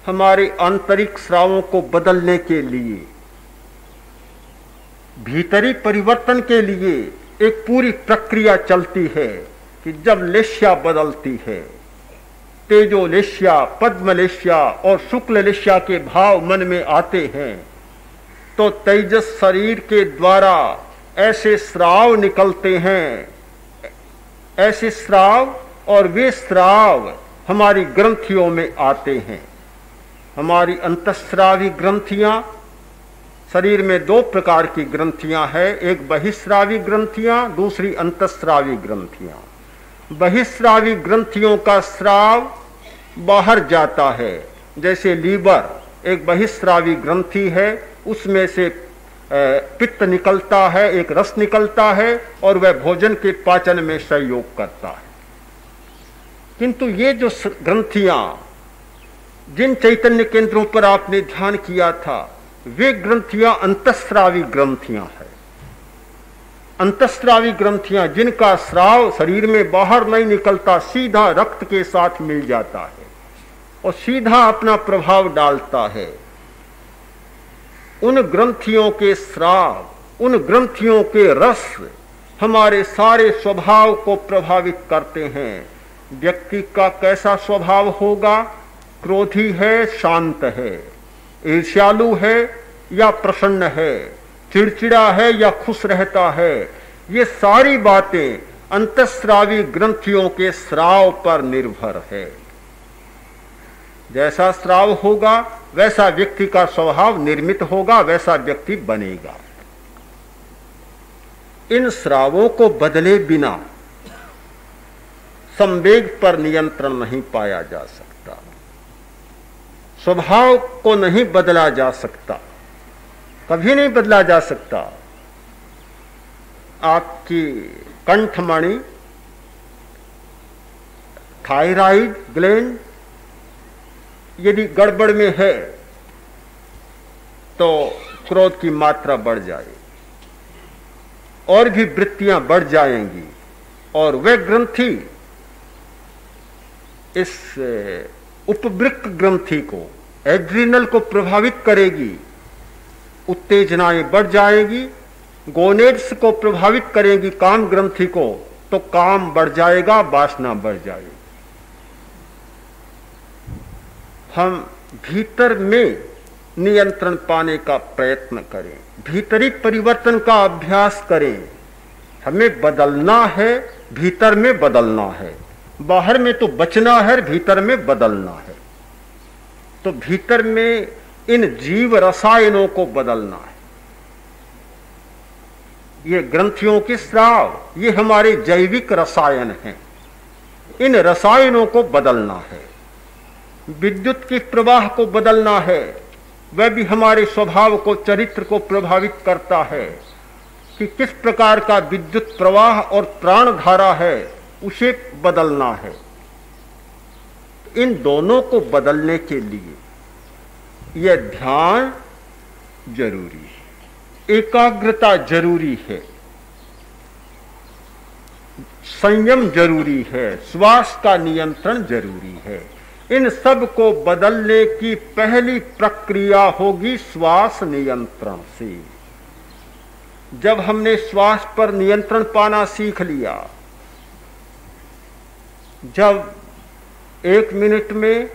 हमारे आंतरिक स्रावों को बदलने के लिए, भीतरी परिवर्तन के लिए एक पूरी प्रक्रिया चलती है कि जब लेश्या बदलती है, तेजोलेश्या, पद्मलेश्या और शुक्ललेश्या के भाव मन में आते हैं, तो तेजस शरीर के द्वारा ऐसे स्राव निकलते हैं, ऐसे स्राव, और वे स्राव हमारी ग्रंथियों में आते हैं। हमारी अंतःस्रावी ग्रंथियां, शरीर में दो प्रकार की ग्रंथियां हैं, एक बहिस्रावी ग्रंथियां, दूसरी अंतःस्रावी ग्रंथियां। बहिस्रावी ग्रंथियों का स्राव बाहर जाता है, जैसे लीवर एक बहिस्रावी ग्रंथि है, उसमें से पित्त निकलता है, एक रस निकलता है और वह भोजन के पाचन में सहयोग करता है। किंतु ये जो ग्रंथियां, जिन चैतन्य केंद्रों पर आपने ध्यान किया था, वे ग्रंथियां अंतःस्रावी ग्रंथियां हैं। अंतःस्रावी ग्रंथियां जिनका स्राव शरीर में बाहर नहीं निकलता, सीधा रक्त के साथ मिल जाता है और सीधा अपना प्रभाव डालता है। उन ग्रंथियों के स्राव, उन ग्रंथियों के रस हमारे सारे स्वभाव को प्रभावित करते हैं। व्यक्ति का कैसा स्वभाव होगा, क्रोधी है, शांत है, ईर्ष्यालु है या प्रसन्न है, चिड़चिड़ा है या खुश रहता है, ये सारी बातें अंतःस्रावी ग्रंथियों के स्राव पर निर्भर है। जैसा स्राव होगा वैसा व्यक्ति का स्वभाव निर्मित होगा, वैसा व्यक्ति बनेगा। इन स्रावों को बदले बिना संवेग पर नियंत्रण नहीं पाया जा सकता, स्वभाव को नहीं बदला जा सकता, कभी नहीं बदला जा सकता। आपकी कंठमणि, थायराइड ग्लैंड यदि गड़बड़ में है तो क्रोध की मात्रा बढ़ जाए और भी वृत्तियां बढ़ जाएंगी, और वह ग्रंथि इस उपवृक्क ग्रंथि को, एड्रिनल को प्रभावित करेगी, उत्तेजनाएं बढ़ जाएगी, गोनेड्स को प्रभावित करेगी, काम ग्रंथि को, तो काम बढ़ जाएगा, वासना बढ़ जाएगी। हम भीतर में नियंत्रण पाने का प्रयत्न करें, भीतरी परिवर्तन का अभ्यास करें। हमें बदलना है, भीतर में बदलना है, बाहर में तो बचना है, भीतर में बदलना है। तो भीतर में इन जीव रसायनों को बदलना है। ये ग्रंथियों के स्राव, ये हमारे जैविक रसायन हैं, इन रसायनों को बदलना है। विद्युत के प्रवाह को बदलना है, वह भी हमारे स्वभाव को, चरित्र को प्रभावित करता है कि किस प्रकार का विद्युत प्रवाह और प्राण धारा है, उसे बदलना है। इन दोनों को बदलने के लिए यह ध्यान जरूरी है, एकाग्रता जरूरी है, संयम जरूरी है, श्वास का नियंत्रण जरूरी है। इन सब को बदलने की पहली प्रक्रिया होगी श्वास नियंत्रण से। जब हमने श्वास पर नियंत्रण पाना सीख लिया, जब 1 मिनट में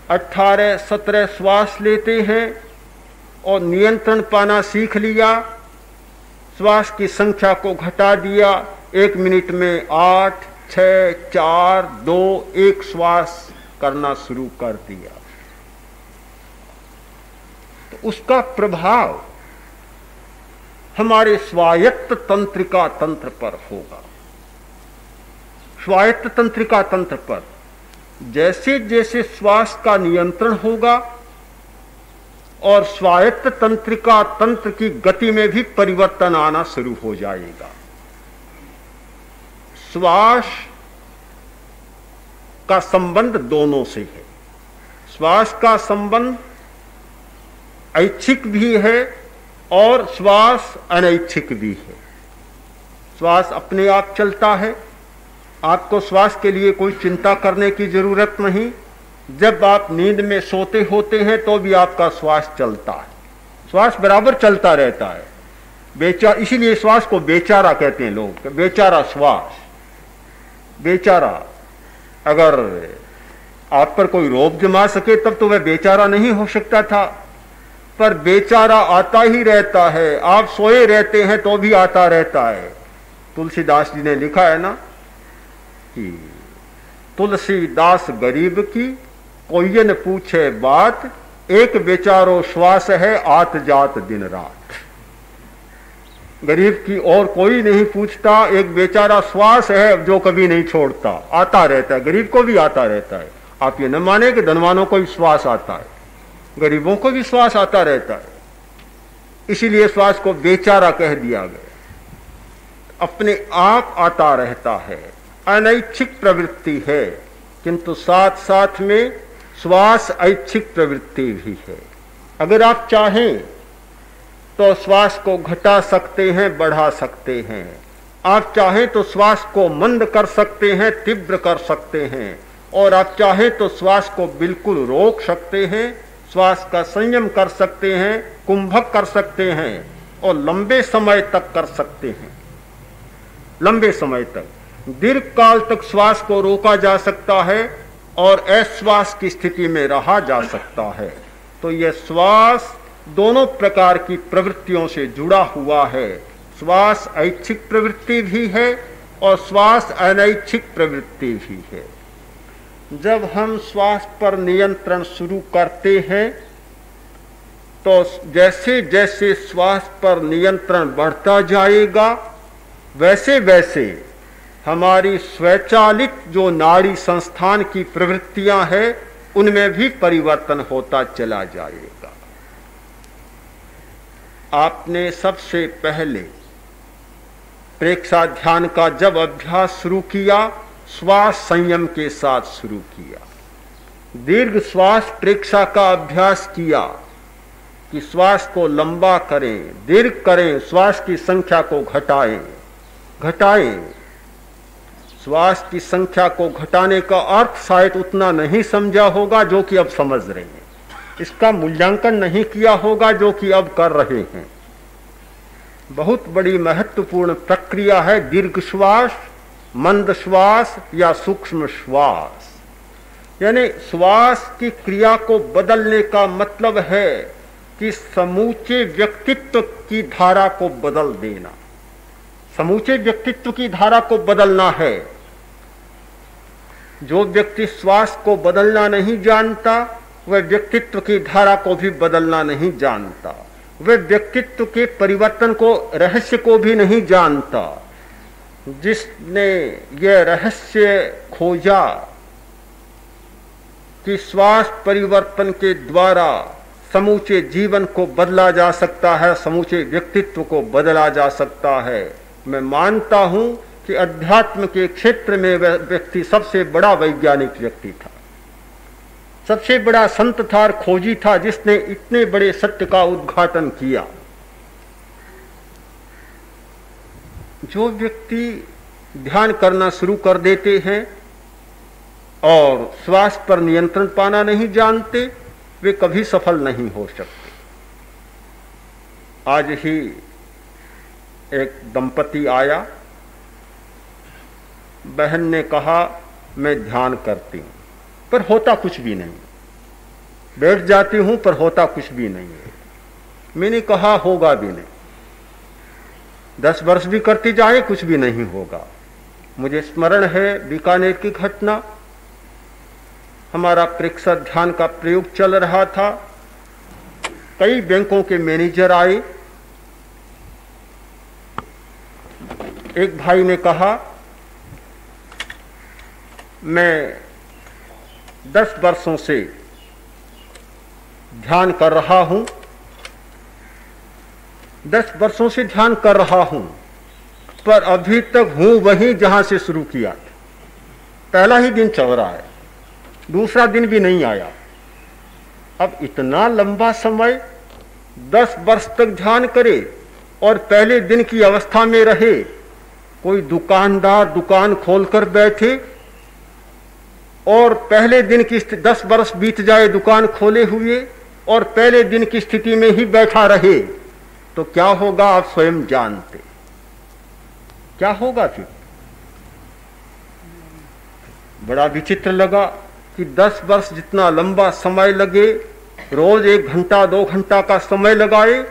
18-17 श्वास लेते हैं और नियंत्रण पाना सीख लिया, श्वास की संख्या को घटा दिया, 1 मिनट में 8, 6, 4, 2, 1 श्वास करना शुरू कर दिया तो उसका प्रभाव हमारे स्वायत्त तंत्रिका तंत्र पर होगा। स्वायत्त तंत्रिका तंत्र पर जैसे जैसे श्वास का नियंत्रण होगा और स्वायत्त तंत्रिका तंत्र की गति में भी परिवर्तन आना शुरू हो जाएगा। श्वास का संबंध दोनों से है। श्वास का संबंध ऐच्छिक भी है और श्वास अनैच्छिक भी है। श्वास अपने आप चलता है, आपको श्वास के लिए कोई चिंता करने की जरूरत नहीं। जब आप नींद में सोते होते हैं तो भी आपका श्वास चलता है, श्वास बराबर चलता रहता है। इसीलिए श्वास को बेचारा कहते हैं लोग, बेचारा श्वास। बेचारा, अगर आप पर कोई रोब जमा सके तब तो वह बेचारा नहीं हो सकता था, पर बेचारा आता ही रहता है। आप सोए रहते हैं तो भी आता रहता है। तुलसीदास जी ने लिखा है ना कि तुलसीदास गरीब की कोई न पूछे बात, एक बेचारो श्वास है आत जात दिन रात। गरीब की और कोई नहीं पूछता, एक बेचारा श्वास है जो कभी नहीं छोड़ता, आता रहता है। गरीब को भी आता रहता है। आप ये न माने कि धनवानों को भी श्वास आता है, गरीबों को भी श्वास आता रहता है। इसीलिए श्वास को बेचारा कह दिया गया। अपने आप आता रहता है, अनैच्छिक प्रवृत्ति है, किंतु साथ साथ में श्वास ऐच्छिक प्रवृत्ति भी है। अगर आप चाहें तो श्वास को घटा सकते हैं, बढ़ा सकते हैं। आप चाहें तो श्वास को मंद कर सकते हैं, तीव्र कर सकते हैं, और आप चाहें तो श्वास को बिल्कुल रोक सकते हैं, श्वास का संयम कर सकते हैं, कुंभक कर सकते हैं और लंबे समय तक कर सकते हैं। लंबे समय तक, दीर्घ काल तक श्वास को रोका जा सकता है और अश्वास की स्थिति में रहा जा सकता है। तो यह श्वास दोनों प्रकार की प्रवृत्तियों से जुड़ा हुआ है। श्वास ऐच्छिक प्रवृत्ति भी है और श्वास अनैच्छिक प्रवृत्ति भी है। जब हम श्वास पर नियंत्रण शुरू करते हैं तो जैसे जैसे श्वास पर नियंत्रण बढ़ता जाएगा वैसे वैसे हमारी स्वचालित जो नाड़ी संस्थान की प्रवृत्तियां हैं उनमें भी परिवर्तन होता चला जाएगा। आपने सबसे पहले प्रेक्षा ध्यान का जब अभ्यास शुरू किया, श्वास संयम के साथ शुरू किया। दीर्घ श्वास प्रेक्षा का अभ्यास किया कि श्वास को लंबा करें, दीर्घ करें, श्वास की संख्या को घटाएं। श्वास की संख्या को घटाने का अर्थ शायद उतना नहीं समझा होगा जो कि अब समझ रहे हैं। इसका मूल्यांकन नहीं किया होगा जो कि अब कर रहे हैं। बहुत बड़ी महत्वपूर्ण प्रक्रिया है दीर्घ श्वास, मंद श्वास या सूक्ष्म श्वास। यानी श्वास की क्रिया को बदलने का मतलब है कि समूचे व्यक्तित्व की धारा को बदल देना। समूचे व्यक्तित्व की धारा को बदलना है। जो व्यक्ति श्वास को बदलना नहीं जानता वह व्यक्तित्व की धारा को भी बदलना नहीं जानता। वह व्यक्तित्व के परिवर्तन को, रहस्य को भी नहीं जानता। जिसने यह रहस्य खोजा कि श्वास परिवर्तन के द्वारा समूचे जीवन को बदला जा सकता है, समूचे व्यक्तित्व को बदला जा सकता है, मैं मानता हूं कि अध्यात्म के क्षेत्र में वह व्यक्ति सबसे बड़ा वैज्ञानिक व्यक्ति था, सबसे बड़ा संत था और खोजी था जिसने इतने बड़े सत्य का उद्घाटन किया। जो व्यक्ति ध्यान करना शुरू कर देते हैं और श्वास पर नियंत्रण पाना नहीं जानते, वे कभी सफल नहीं हो सकते। आज ही एक दंपति आया, बहन ने कहा मैं ध्यान करती हूं पर होता कुछ भी नहीं, बैठ जाती हूं पर होता कुछ भी नहीं है। मैंने कहा होगा भी नहीं, 10 वर्ष भी करती जाए कुछ भी नहीं होगा। मुझे स्मरण है बीकानेर की घटना। हमारा प्रेक्षक ध्यान का प्रयोग चल रहा था। कई बैंकों के मैनेजर आए। एक भाई ने कहा, मैं 10 वर्षों से ध्यान कर रहा हूं, 10 वर्षों से ध्यान कर रहा हूं, पर अभी तक हूं वहीं जहां से शुरू किया था। पहला ही दिन चल रहा है, दूसरा दिन भी नहीं आया। अब इतना लंबा समय 10 वर्ष तक ध्यान करे और पहले दिन की अवस्था में रहे। कोई दुकानदार दुकान खोलकर बैठे और पहले दिन की 10 वर्ष बीत जाए दुकान खोले हुए और पहले दिन की स्थिति में ही बैठा रहे, तो क्या होगा आप स्वयं जानते। क्या होगा फिर? बड़ा विचित्र लगा कि 10 वर्ष जितना लंबा समय लगे, रोज 1 घंटा 2 घंटा का समय लगाए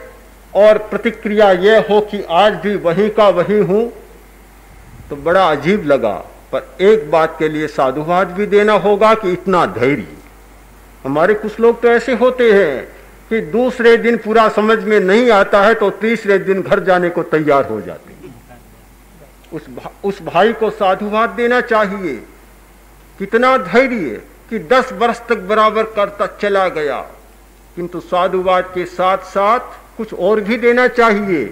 और प्रतिक्रिया यह हो कि आज भी वहीं का वहीं हूं, तो बड़ा अजीब लगा। पर एक बात के लिए साधुवाद भी देना होगा कि इतना धैर्य। हमारे कुछ लोग तो ऐसे होते हैं कि दूसरे दिन पूरा समझ में नहीं आता है तो तीसरे दिन घर जाने को तैयार हो जाते हैं। उस भाई को साधुवाद देना चाहिए। कितना धैर्य कि 10 वर्ष तक बराबर करता चला गया। किंतु साधुवाद के साथ साथ कुछ और भी देना चाहिए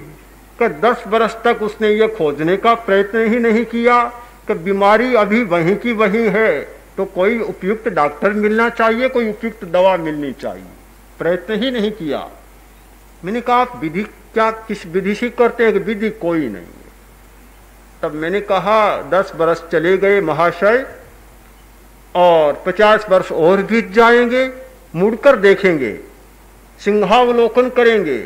कि 10 वर्ष तक उसने ये खोजने का प्रयत्न ही नहीं किया कि बीमारी अभी वहीं की वहीं है, तो कोई उपयुक्त डॉक्टर मिलना चाहिए, कोई उपयुक्त दवा मिलनी चाहिए। प्रयत्न ही नहीं किया। मैंने कहा आप विधि क्या किस विधि से करते हैं? कि विधि कोई नहीं है। तब मैंने कहा 10 वर्ष चले गए महाशय और 50 वर्ष और बीत जाएंगे, मुड़कर देखेंगे, सिंहावलोकन करेंगे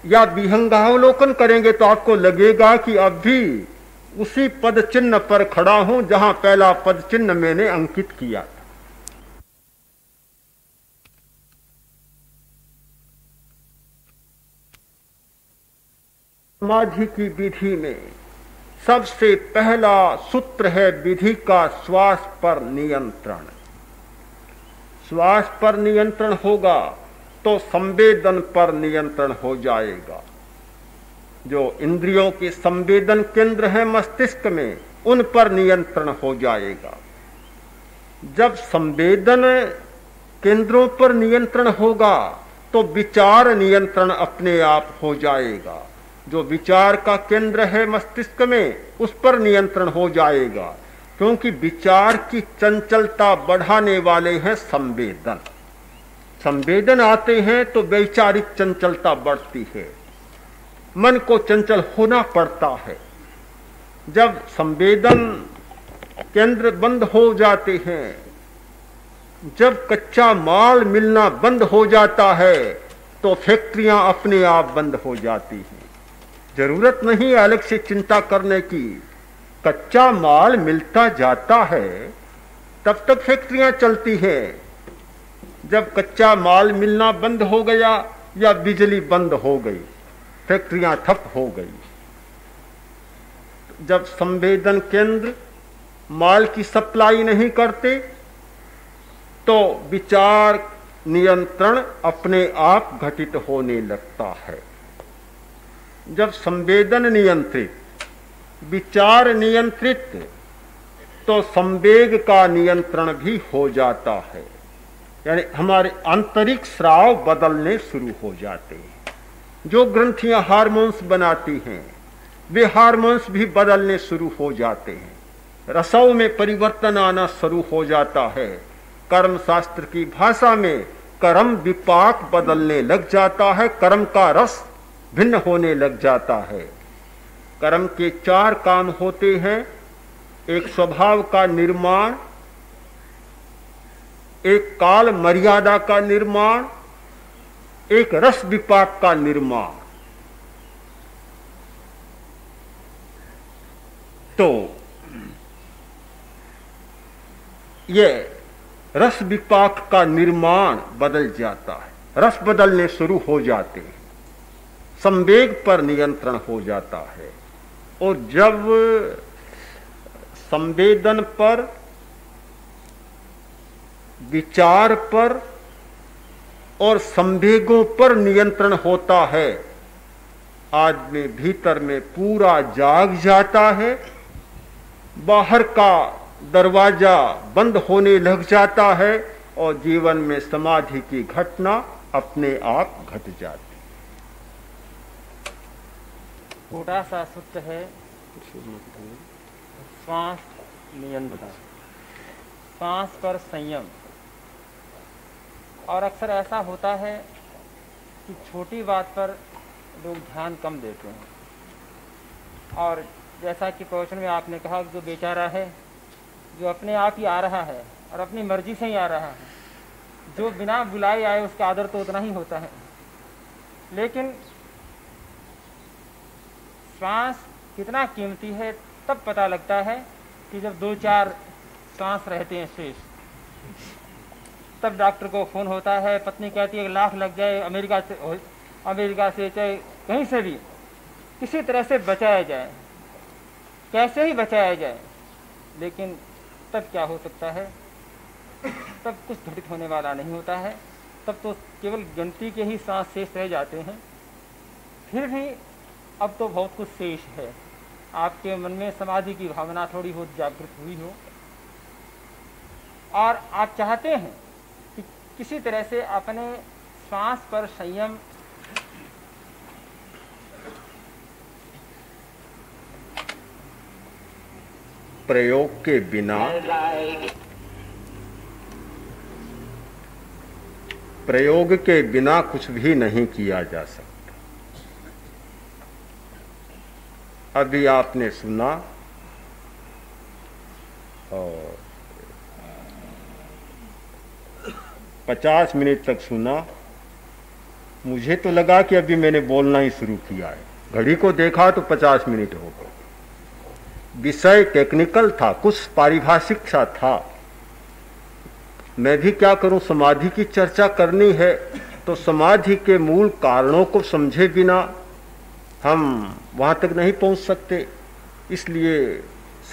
या विहंगावलोकन करेंगे तो आपको लगेगा कि अब भी उसी पद चिन्ह पर खड़ा हूं जहां पहला पद चिन्ह मैंने अंकित किया था। समाधि की विधि में सबसे पहला सूत्र है विधि का श्वास पर नियंत्रण। श्वास पर नियंत्रण होगा तो संवेदन पर नियंत्रण हो जाएगा। जो इंद्रियों के संवेदन केंद्र हैं मस्तिष्क में, उन पर नियंत्रण हो जाएगा। जब संवेदन केंद्रों पर नियंत्रण होगा तो विचार नियंत्रण अपने आप हो जाएगा। जो विचार का केंद्र है मस्तिष्क में, उस पर नियंत्रण हो जाएगा, क्योंकि विचार की चंचलता बढ़ाने वाले हैं संवेदन। संवेदन आते हैं तो वैचारिक चंचलता बढ़ती है, मन को चंचल होना पड़ता है। जब संवेदन केंद्र बंद हो जाते हैं, जब कच्चा माल मिलना बंद हो जाता है, तो फैक्ट्रियां अपने आप बंद हो जाती हैं। जरूरत नहीं अलग से चिंता करने की। कच्चा माल मिलता जाता है तब तक फैक्ट्रियां चलती हैं। जब कच्चा माल मिलना बंद हो गया या बिजली बंद हो गई, फैक्ट्रियां ठप हो गई। जब संवेदन केंद्र माल की सप्लाई नहीं करते तो विचार नियंत्रण अपने आप घटित होने लगता है। जब संवेदन नियंत्रित, विचार नियंत्रित, तो संवेग का नियंत्रण भी हो जाता है। यानी हमारे आंतरिक स्राव बदलने शुरू हो जाते हैं। जो ग्रंथियां हार्मोन्स बनाती हैं, वे हार्मोन्स भी बदलने शुरू हो जाते हैं। रसों में परिवर्तन आना शुरू हो जाता है। कर्म शास्त्र की भाषा में कर्म विपाक बदलने लग जाता है। कर्म का रस भिन्न होने लग जाता है। कर्म के 4 काम होते हैं। एक स्वभाव का निर्माण, एक काल मर्यादा का निर्माण, एक रस विपाक का निर्माण। तो ये रस विपाक का निर्माण बदल जाता है, रस बदलने शुरू हो जाते हैं, संवेग पर नियंत्रण हो जाता है। और जब संवेदन पर, विचार पर और संवेगों पर नियंत्रण होता है, आदमी भीतर में पूरा जाग जाता है, बाहर का दरवाजा बंद होने लग जाता है और जीवन में समाधि की घटना अपने आप घट जाती। छोटा सा सूत्र है, श्वास नियंत्रण, श्वास पर संयम। और अक्सर ऐसा होता है कि छोटी बात पर लोग ध्यान कम देते हैं, और जैसा कि प्रवचन में आपने कहा, जो बेचारा है, जो अपने आप ही आ रहा है और अपनी मर्जी से ही आ रहा है, जो बिना बुलाए आए उसका आदर तो उतना ही होता है। लेकिन श्वास कितना कीमती है तब पता लगता है कि जब 2-4 सांस रहते हैं शेष, तब डॉक्टर को फ़ोन होता है, पत्नी कहती है 1 लाख लग जाए, अमेरिका से चाहे कहीं से भी किसी तरह से बचाया जाए, कैसे ही बचाया जाए। लेकिन तब क्या हो सकता है, तब कुछ घटित होने वाला नहीं होता है, तब तो केवल गिनती के ही सांस शेष रह जाते हैं। फिर भी अब तो बहुत कुछ शेष है, आपके मन में समाधि की भावना थोड़ी बहुत जागृत हुई हो और आप चाहते हैं कि किसी तरह से अपने श्वास पर संयम प्रयोग के बिना कुछ भी नहीं किया जा सकता। अभी आपने सुना और 50 मिनट तक सुना, मुझे तो लगा कि अभी मैंने बोलना ही शुरू किया है। घड़ी को देखा तो 50 मिनट हो गए। विषय टेक्निकल था, कुछ पारिभाषिक सा था। मैं भी क्या करूं, समाधि की चर्चा करनी है तो समाधि के मूल कारणों को समझे बिना हम वहां तक नहीं पहुंच सकते। इसलिए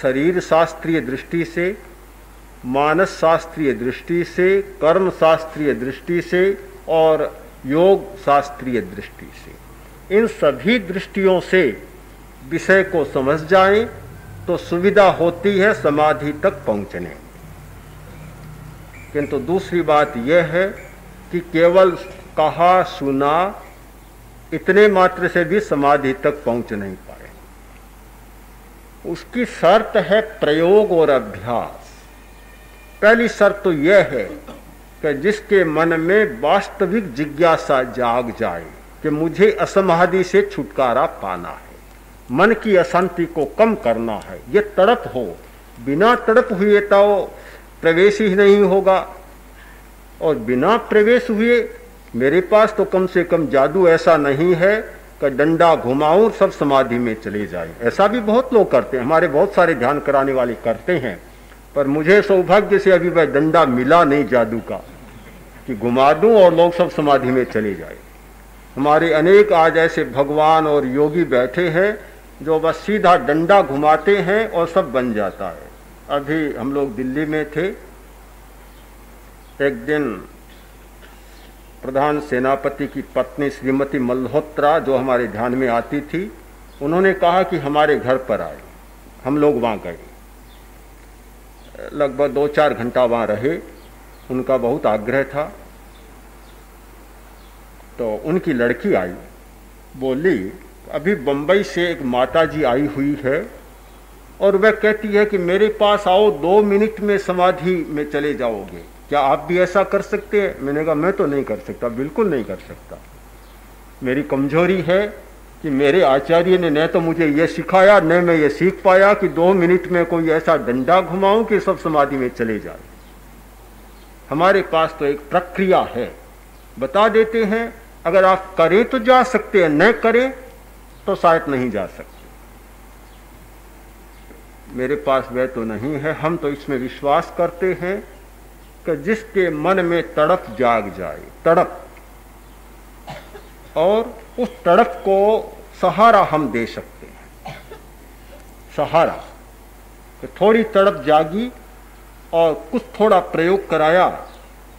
शरीर शास्त्रीय दृष्टि से, मानस शास्त्रीय दृष्टि से, कर्म शास्त्रीय दृष्टि से और योग शास्त्रीय दृष्टि से, इन सभी दृष्टियों से विषय को समझ जाएं तो सुविधा होती है समाधि तक पहुंचने। किंतु दूसरी बात यह है कि केवल कहा सुना इतने मात्र से भी समाधि तक पहुंच नहीं पाए। उसकी शर्त है प्रयोग और अभ्यास। पहली शर्त तो यह है कि जिसके मन में वास्तविक जिज्ञासा जाग जाए कि मुझे असमाधि से छुटकारा पाना है, मन की अशांति को कम करना है, ये तड़प हो। बिना तड़प हुए तो प्रवेश ही नहीं होगा, और बिना प्रवेश हुए मेरे पास तो कम से कम जादू ऐसा नहीं है कि डंडा घुमाऊं सब समाधि में चले जाए। ऐसा भी बहुत लोग करते हैं, हमारे बहुत सारे ध्यान कराने वाले करते हैं, पर मुझे सौभाग्य से अभी वह डंडा मिला नहीं जादू का कि घुमा दूं और लोग सब समाधि में चले जाए। हमारे अनेक आज ऐसे भगवान और योगी बैठे हैं जो बस सीधा डंडा घुमाते हैं और सब बन जाता है। अभी हम लोग दिल्ली में थे, एक दिन प्रधान सेनापति की पत्नी श्रीमती मल्होत्रा जो हमारे ध्यान में आती थी, उन्होंने कहा कि हमारे घर पर आए। हम लोग वहाँ गए, लगभग 2-4 घंटा वहाँ रहे। उनका बहुत आग्रह था। तो उनकी लड़की आई, बोली अभी बम्बई से एक माता जी आई हुई है और वह कहती है कि मेरे पास आओ, 2 मिनट में समाधि में चले जाओगे, क्या आप भी ऐसा कर सकते हैं? मैंने कहा मैं तो नहीं कर सकता, बिल्कुल नहीं कर सकता। मेरी कमजोरी है कि मेरे आचार्य ने न तो मुझे यह सिखाया, न मैं ये सीख पाया कि 2 मिनट में कोई ऐसा डंडा घुमाऊं कि सब समाधि में चले जाए। हमारे पास तो एक प्रक्रिया है, बता देते हैं, अगर आप करें तो जा सकते हैं, न करें तो शायद नहीं जा सकते। मेरे पास वह तो नहीं है। हम तो इसमें विश्वास करते हैं कि जिसके मन में तड़प जाग जाए, तड़प, और उस तड़प को सहारा हम दे सकते हैं। सहारा कि थोड़ी तड़प जागी और कुछ थोड़ा प्रयोग कराया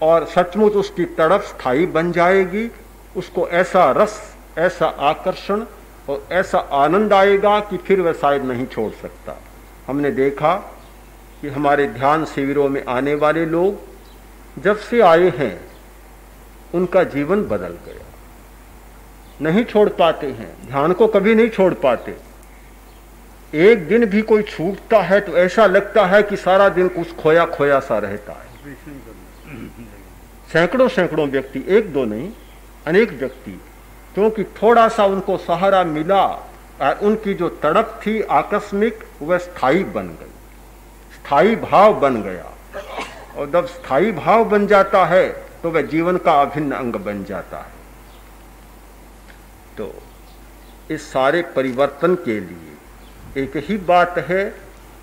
और सचमुच उसकी तड़प स्थायी बन जाएगी। उसको ऐसा रस, ऐसा आकर्षण और ऐसा आनंद आएगा कि फिर वह शायद नहीं छोड़ सकता। हमने देखा कि हमारे ध्यान शिविरों में आने वाले लोग जब से आए हैं उनका जीवन बदल गया। नहीं छोड़ पाते हैं, ध्यान को कभी नहीं छोड़ पाते। एक दिन भी कोई छूटता है तो ऐसा लगता है कि सारा दिन कुछ खोया खोया सा रहता है। सैकड़ों सैकड़ों व्यक्ति, एक दो नहीं, अनेक व्यक्ति, क्योंकि थोड़ा सा उनको सहारा मिला और उनकी जो तड़प थी आकस्मिक, वह स्थायी बन गई, स्थायी भाव बन गया। और जब स्थायी भाव बन जाता है तो वह जीवन का अभिन्न अंग बन जाता है। तो इस सारे परिवर्तन के लिए एक ही बात है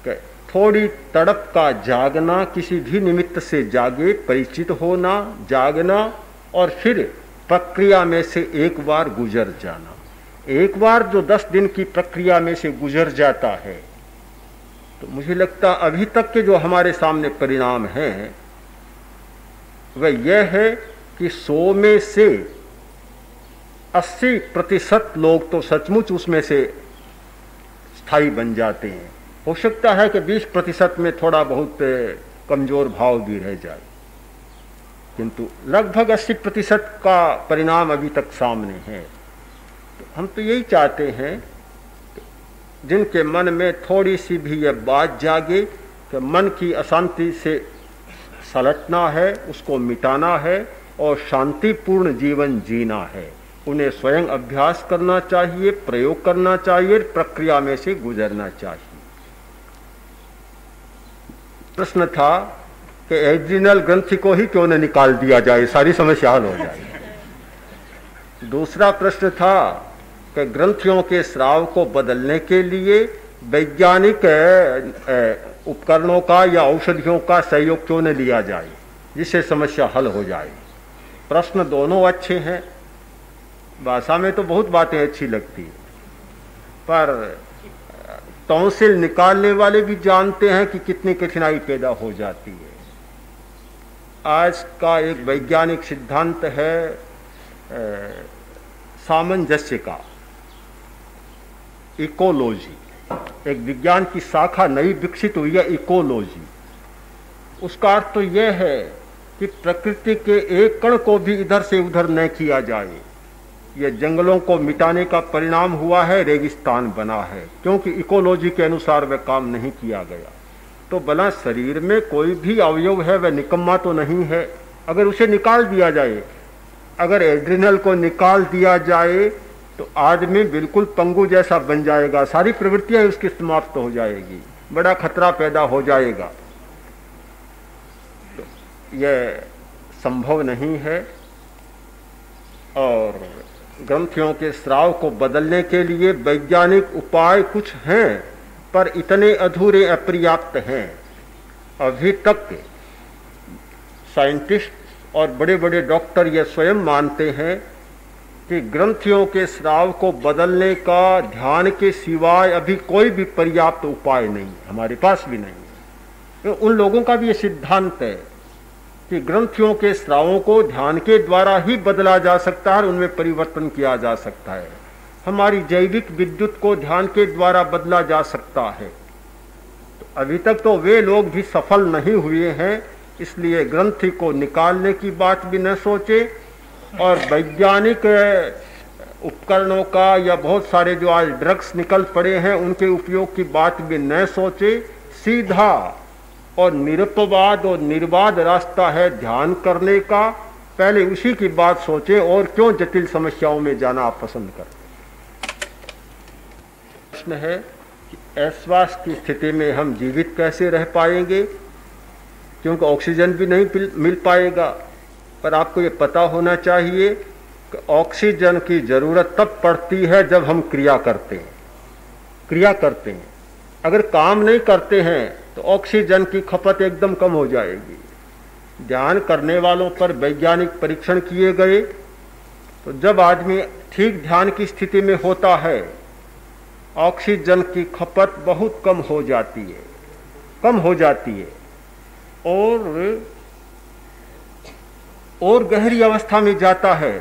कि थोड़ी तड़प का जागना, किसी भी निमित्त से जागे, परिचित होना, जागना और फिर प्रक्रिया में से एक बार गुजर जाना। एक बार जो 10 दिन की प्रक्रिया में से गुजर जाता है तो मुझे लगता अभी तक के जो हमारे सामने परिणाम हैं वह यह है कि 100 में से 80% लोग तो सचमुच उसमें से स्थायी बन जाते हैं। हो सकता है कि 20% में थोड़ा बहुत कमजोर भाव भी रह जाए, किंतु लगभग 80% का परिणाम अभी तक सामने है। तो हम तो यही चाहते हैं कि जिनके मन में थोड़ी सी भी यह बात जागे कि मन की अशांति से सलटना है, उसको मिटाना है और शांतिपूर्ण जीवन जीना है, उन्हें स्वयं अभ्यास करना चाहिए, प्रयोग करना चाहिए, प्रक्रिया में से गुजरना चाहिए। प्रश्न था कि एड्रिनल ग्रंथि को ही क्यों न निकाल दिया जाए, सारी समस्या हल हो जाए। दूसरा प्रश्न था कि ग्रंथियों के स्राव को बदलने के लिए वैज्ञानिक उपकरणों का या औषधियों का सहयोग क्यों न लिया जाए जिससे समस्या हल हो जाए। प्रश्न दोनों अच्छे हैं, भाषा में तो बहुत बातें अच्छी लगती है, पर टॉन्सिल निकालने वाले भी जानते हैं कि कितनी कठिनाई पैदा हो जाती है। आज का एक वैज्ञानिक सिद्धांत है सामंजस्य का, इकोलॉजी, एक विज्ञान की शाखा नई विकसित हुई है, इकोलॉजी। उसका अर्थ तो यह है कि प्रकृति के एक कण को भी इधर से उधर न किया जाए। यह जंगलों को मिटाने का परिणाम हुआ है, रेगिस्तान बना है, क्योंकि इकोलॉजी के अनुसार वह काम नहीं किया गया। तो भला शरीर में कोई भी अवयव है वह निकम्मा तो नहीं है, अगर उसे निकाल दिया जाए। अगर एड्रिनल को निकाल दिया जाए तो आदमी बिल्कुल पंगु जैसा बन जाएगा, सारी प्रवृत्तियां उसकी समाप्त हो जाएगी, बड़ा खतरा पैदा हो जाएगा। तो यह संभव नहीं है। और ग्रंथियों के स्राव को बदलने के लिए वैज्ञानिक उपाय कुछ हैं, पर इतने अधूरे, अपर्याप्त हैं। अभी तक साइंटिस्ट और बड़े बड़े डॉक्टर यह स्वयं मानते हैं कि ग्रंथियों के स्राव को बदलने का ध्यान के सिवाय अभी कोई भी पर्याप्त उपाय नहीं, हमारे पास भी नहीं। उन लोगों का भी ये सिद्धांत है कि ग्रंथियों के स्रावों को ध्यान के द्वारा ही बदला जा सकता है, उनमें परिवर्तन किया जा सकता है। हमारी जैविक विद्युत को ध्यान के द्वारा बदला जा सकता है। तो अभी तक तो वे लोग भी सफल नहीं हुए हैं, इसलिए ग्रंथि को निकालने की बात भी न सोचे और वैज्ञानिक उपकरणों का या बहुत सारे जो आज ड्रग्स निकल पड़े हैं उनके उपयोग की बात भी न सोचे। सीधा और निरपवाद और निर्बाध रास्ता है ध्यान करने का, पहले उसी की बात सोचे और क्यों जटिल समस्याओं में जाना आप पसंद करते। प्रश्न है कि ऐश्वास की स्थिति में हम जीवित कैसे रह पाएंगे, क्योंकि ऑक्सीजन भी नहीं मिल पाएगा। पर आपको ये पता होना चाहिए कि ऑक्सीजन की जरूरत तब पड़ती है जब हम क्रिया करते हैं। अगर काम नहीं करते हैं तो ऑक्सीजन की खपत एकदम कम हो जाएगी। ध्यान करने वालों पर वैज्ञानिक परीक्षण किए गए तो जब आदमी ठीक ध्यान की स्थिति में होता है ऑक्सीजन की खपत बहुत कम हो जाती है। कम हो जाती है और गहरी अवस्था में जाता है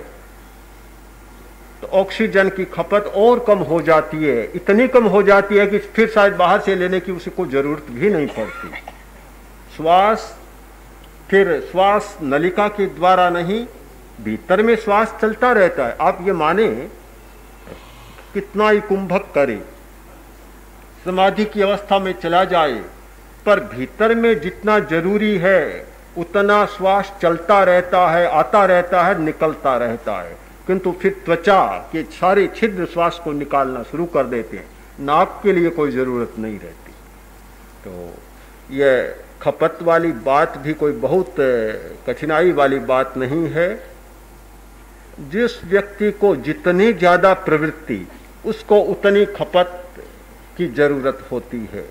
तो ऑक्सीजन की खपत और कम हो जाती है, इतनी कम हो जाती है कि फिर शायद बाहर से लेने की उसे कोई जरूरत भी नहीं पड़ती। श्वास नलिका के द्वारा नहीं, भीतर में श्वास चलता रहता है। आप ये माने कितना ही कुंभक करे, समाधि की अवस्था में चला जाए, पर भीतर में जितना जरूरी है उतना श्वास चलता रहता है, आता रहता है, निकलता रहता है। किंतु फिर त्वचा के सारे छिद्र श्वास को निकालना शुरू कर देते हैं, नाक के लिए कोई जरूरत नहीं रहती। तो यह खपत वाली बात भी कोई बहुत कठिनाई वाली बात नहीं है। जिस व्यक्ति को जितनी ज्यादा प्रवृत्ति, उसको उतनी खपत की जरूरत होती है।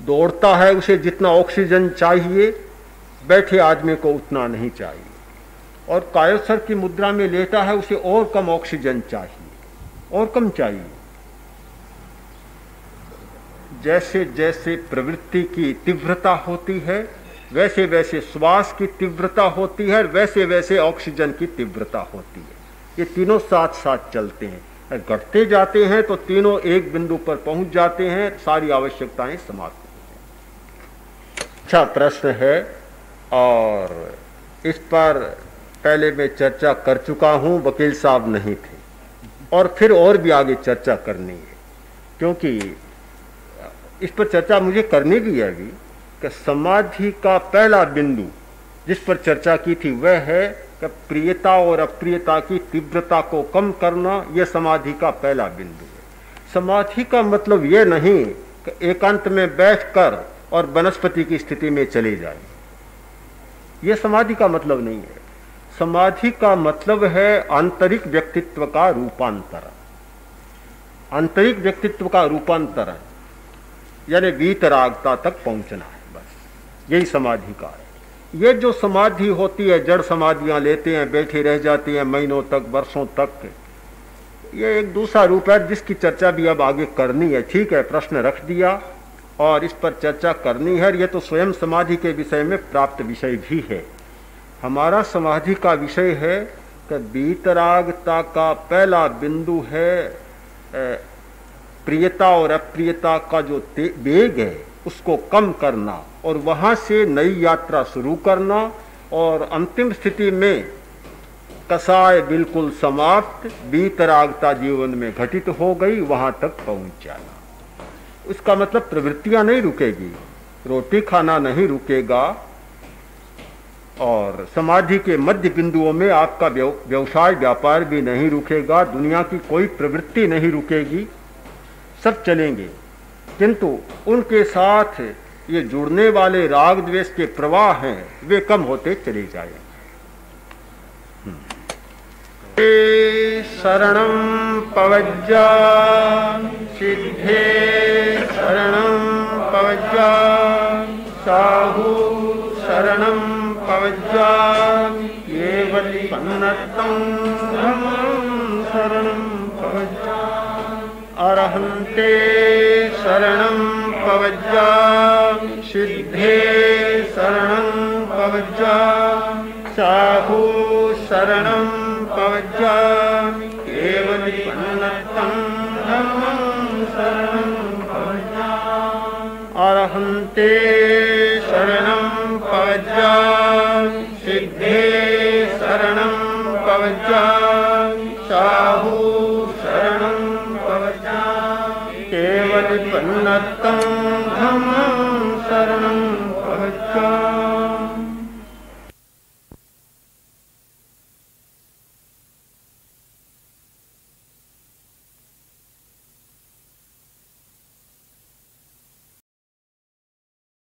दौड़ता है, उसे जितना ऑक्सीजन चाहिए, बैठे आदमी को उतना नहीं चाहिए। और कायोत्सर की मुद्रा में लेटा है, उसे और कम ऑक्सीजन चाहिए, और कम चाहिए। जैसे जैसे प्रवृत्ति की तीव्रता होती है, वैसे वैसे श्वास की तीव्रता होती है, वैसे वैसे ऑक्सीजन की तीव्रता होती है। ये तीनों साथ साथ चलते हैं। घटते जाते हैं तो तीनों एक बिंदु पर पहुंच जाते हैं, सारी आवश्यकताएं समाप्त होती हैं। अच्छा प्रश्न है, और इस पर पहले मैं चर्चा कर चुका हूं, वकील साहब नहीं थे, और फिर और भी आगे चर्चा करनी है, क्योंकि इस पर चर्चा मुझे करनी भी है अभी कि समाधि का पहला बिंदु जिस पर चर्चा की थी वह है कि प्रियता और अप्रियता की तीव्रता को कम करना, यह समाधि का पहला बिंदु है। समाधि का मतलब यह नहीं कि एकांत में बैठकर और वनस्पति की स्थिति में चले जाए, यह समाधि का मतलब नहीं है। समाधि का मतलब है आंतरिक व्यक्तित्व का रूपांतरण, आंतरिक व्यक्तित्व का रूपांतरण, यानी वीतरागता तक पहुंचना है, बस यही समाधि का है। ये जो समाधि होती है, जड़ समाधियां लेते हैं, बैठे रह जाते हैं महीनों तक, वर्षों तक, ये एक दूसरा रूप है जिसकी चर्चा भी अब आगे करनी है। ठीक है, प्रश्न रख दिया और इस पर चर्चा करनी है। ये तो स्वयं समाधि के विषय में प्राप्त विषय भी है। हमारा समाधि का विषय है कि वीतरागता का पहला बिंदु है प्रियता और अप्रियता का जो वेग है उसको कम करना, और वहां से नई यात्रा शुरू करना, और अंतिम स्थिति में कसाय बिल्कुल समाप्त, वीतरागता जीवन में घटित हो गई, वहां तक पहुंच जाना। उसका मतलब प्रवृत्तियां नहीं रुकेगी, रोटी खाना नहीं रुकेगा, और समाधि के मध्य बिंदुओं में आपका व्यवसाय व्यापार भी नहीं रुकेगा, दुनिया की कोई प्रवृत्ति नहीं रुकेगी, सब चलेंगे। किंतु उनके साथ ये जुड़ने वाले राग द्वेष के प्रवाह हैं, वे कम होते चले जाएंगे। शरणं पवज्जा सिद्धे शरणं पवज्जा साहु शरणं पवज्जा केवलिपन्नतं धम्मं शरणं पवज्जा अरहन्ते शरणं पवज्जा सिद्धे शरणं पवज्जा साहु शरणं पवज्जा केवलिपन्नतं धम्मं शरणं पवज्जा अरहन्ते शरणं पवज्जा सिद्धे शरणं पवज्जा साहु शरणं पवज्जा केवलिपन्नतं धम्मं शरणं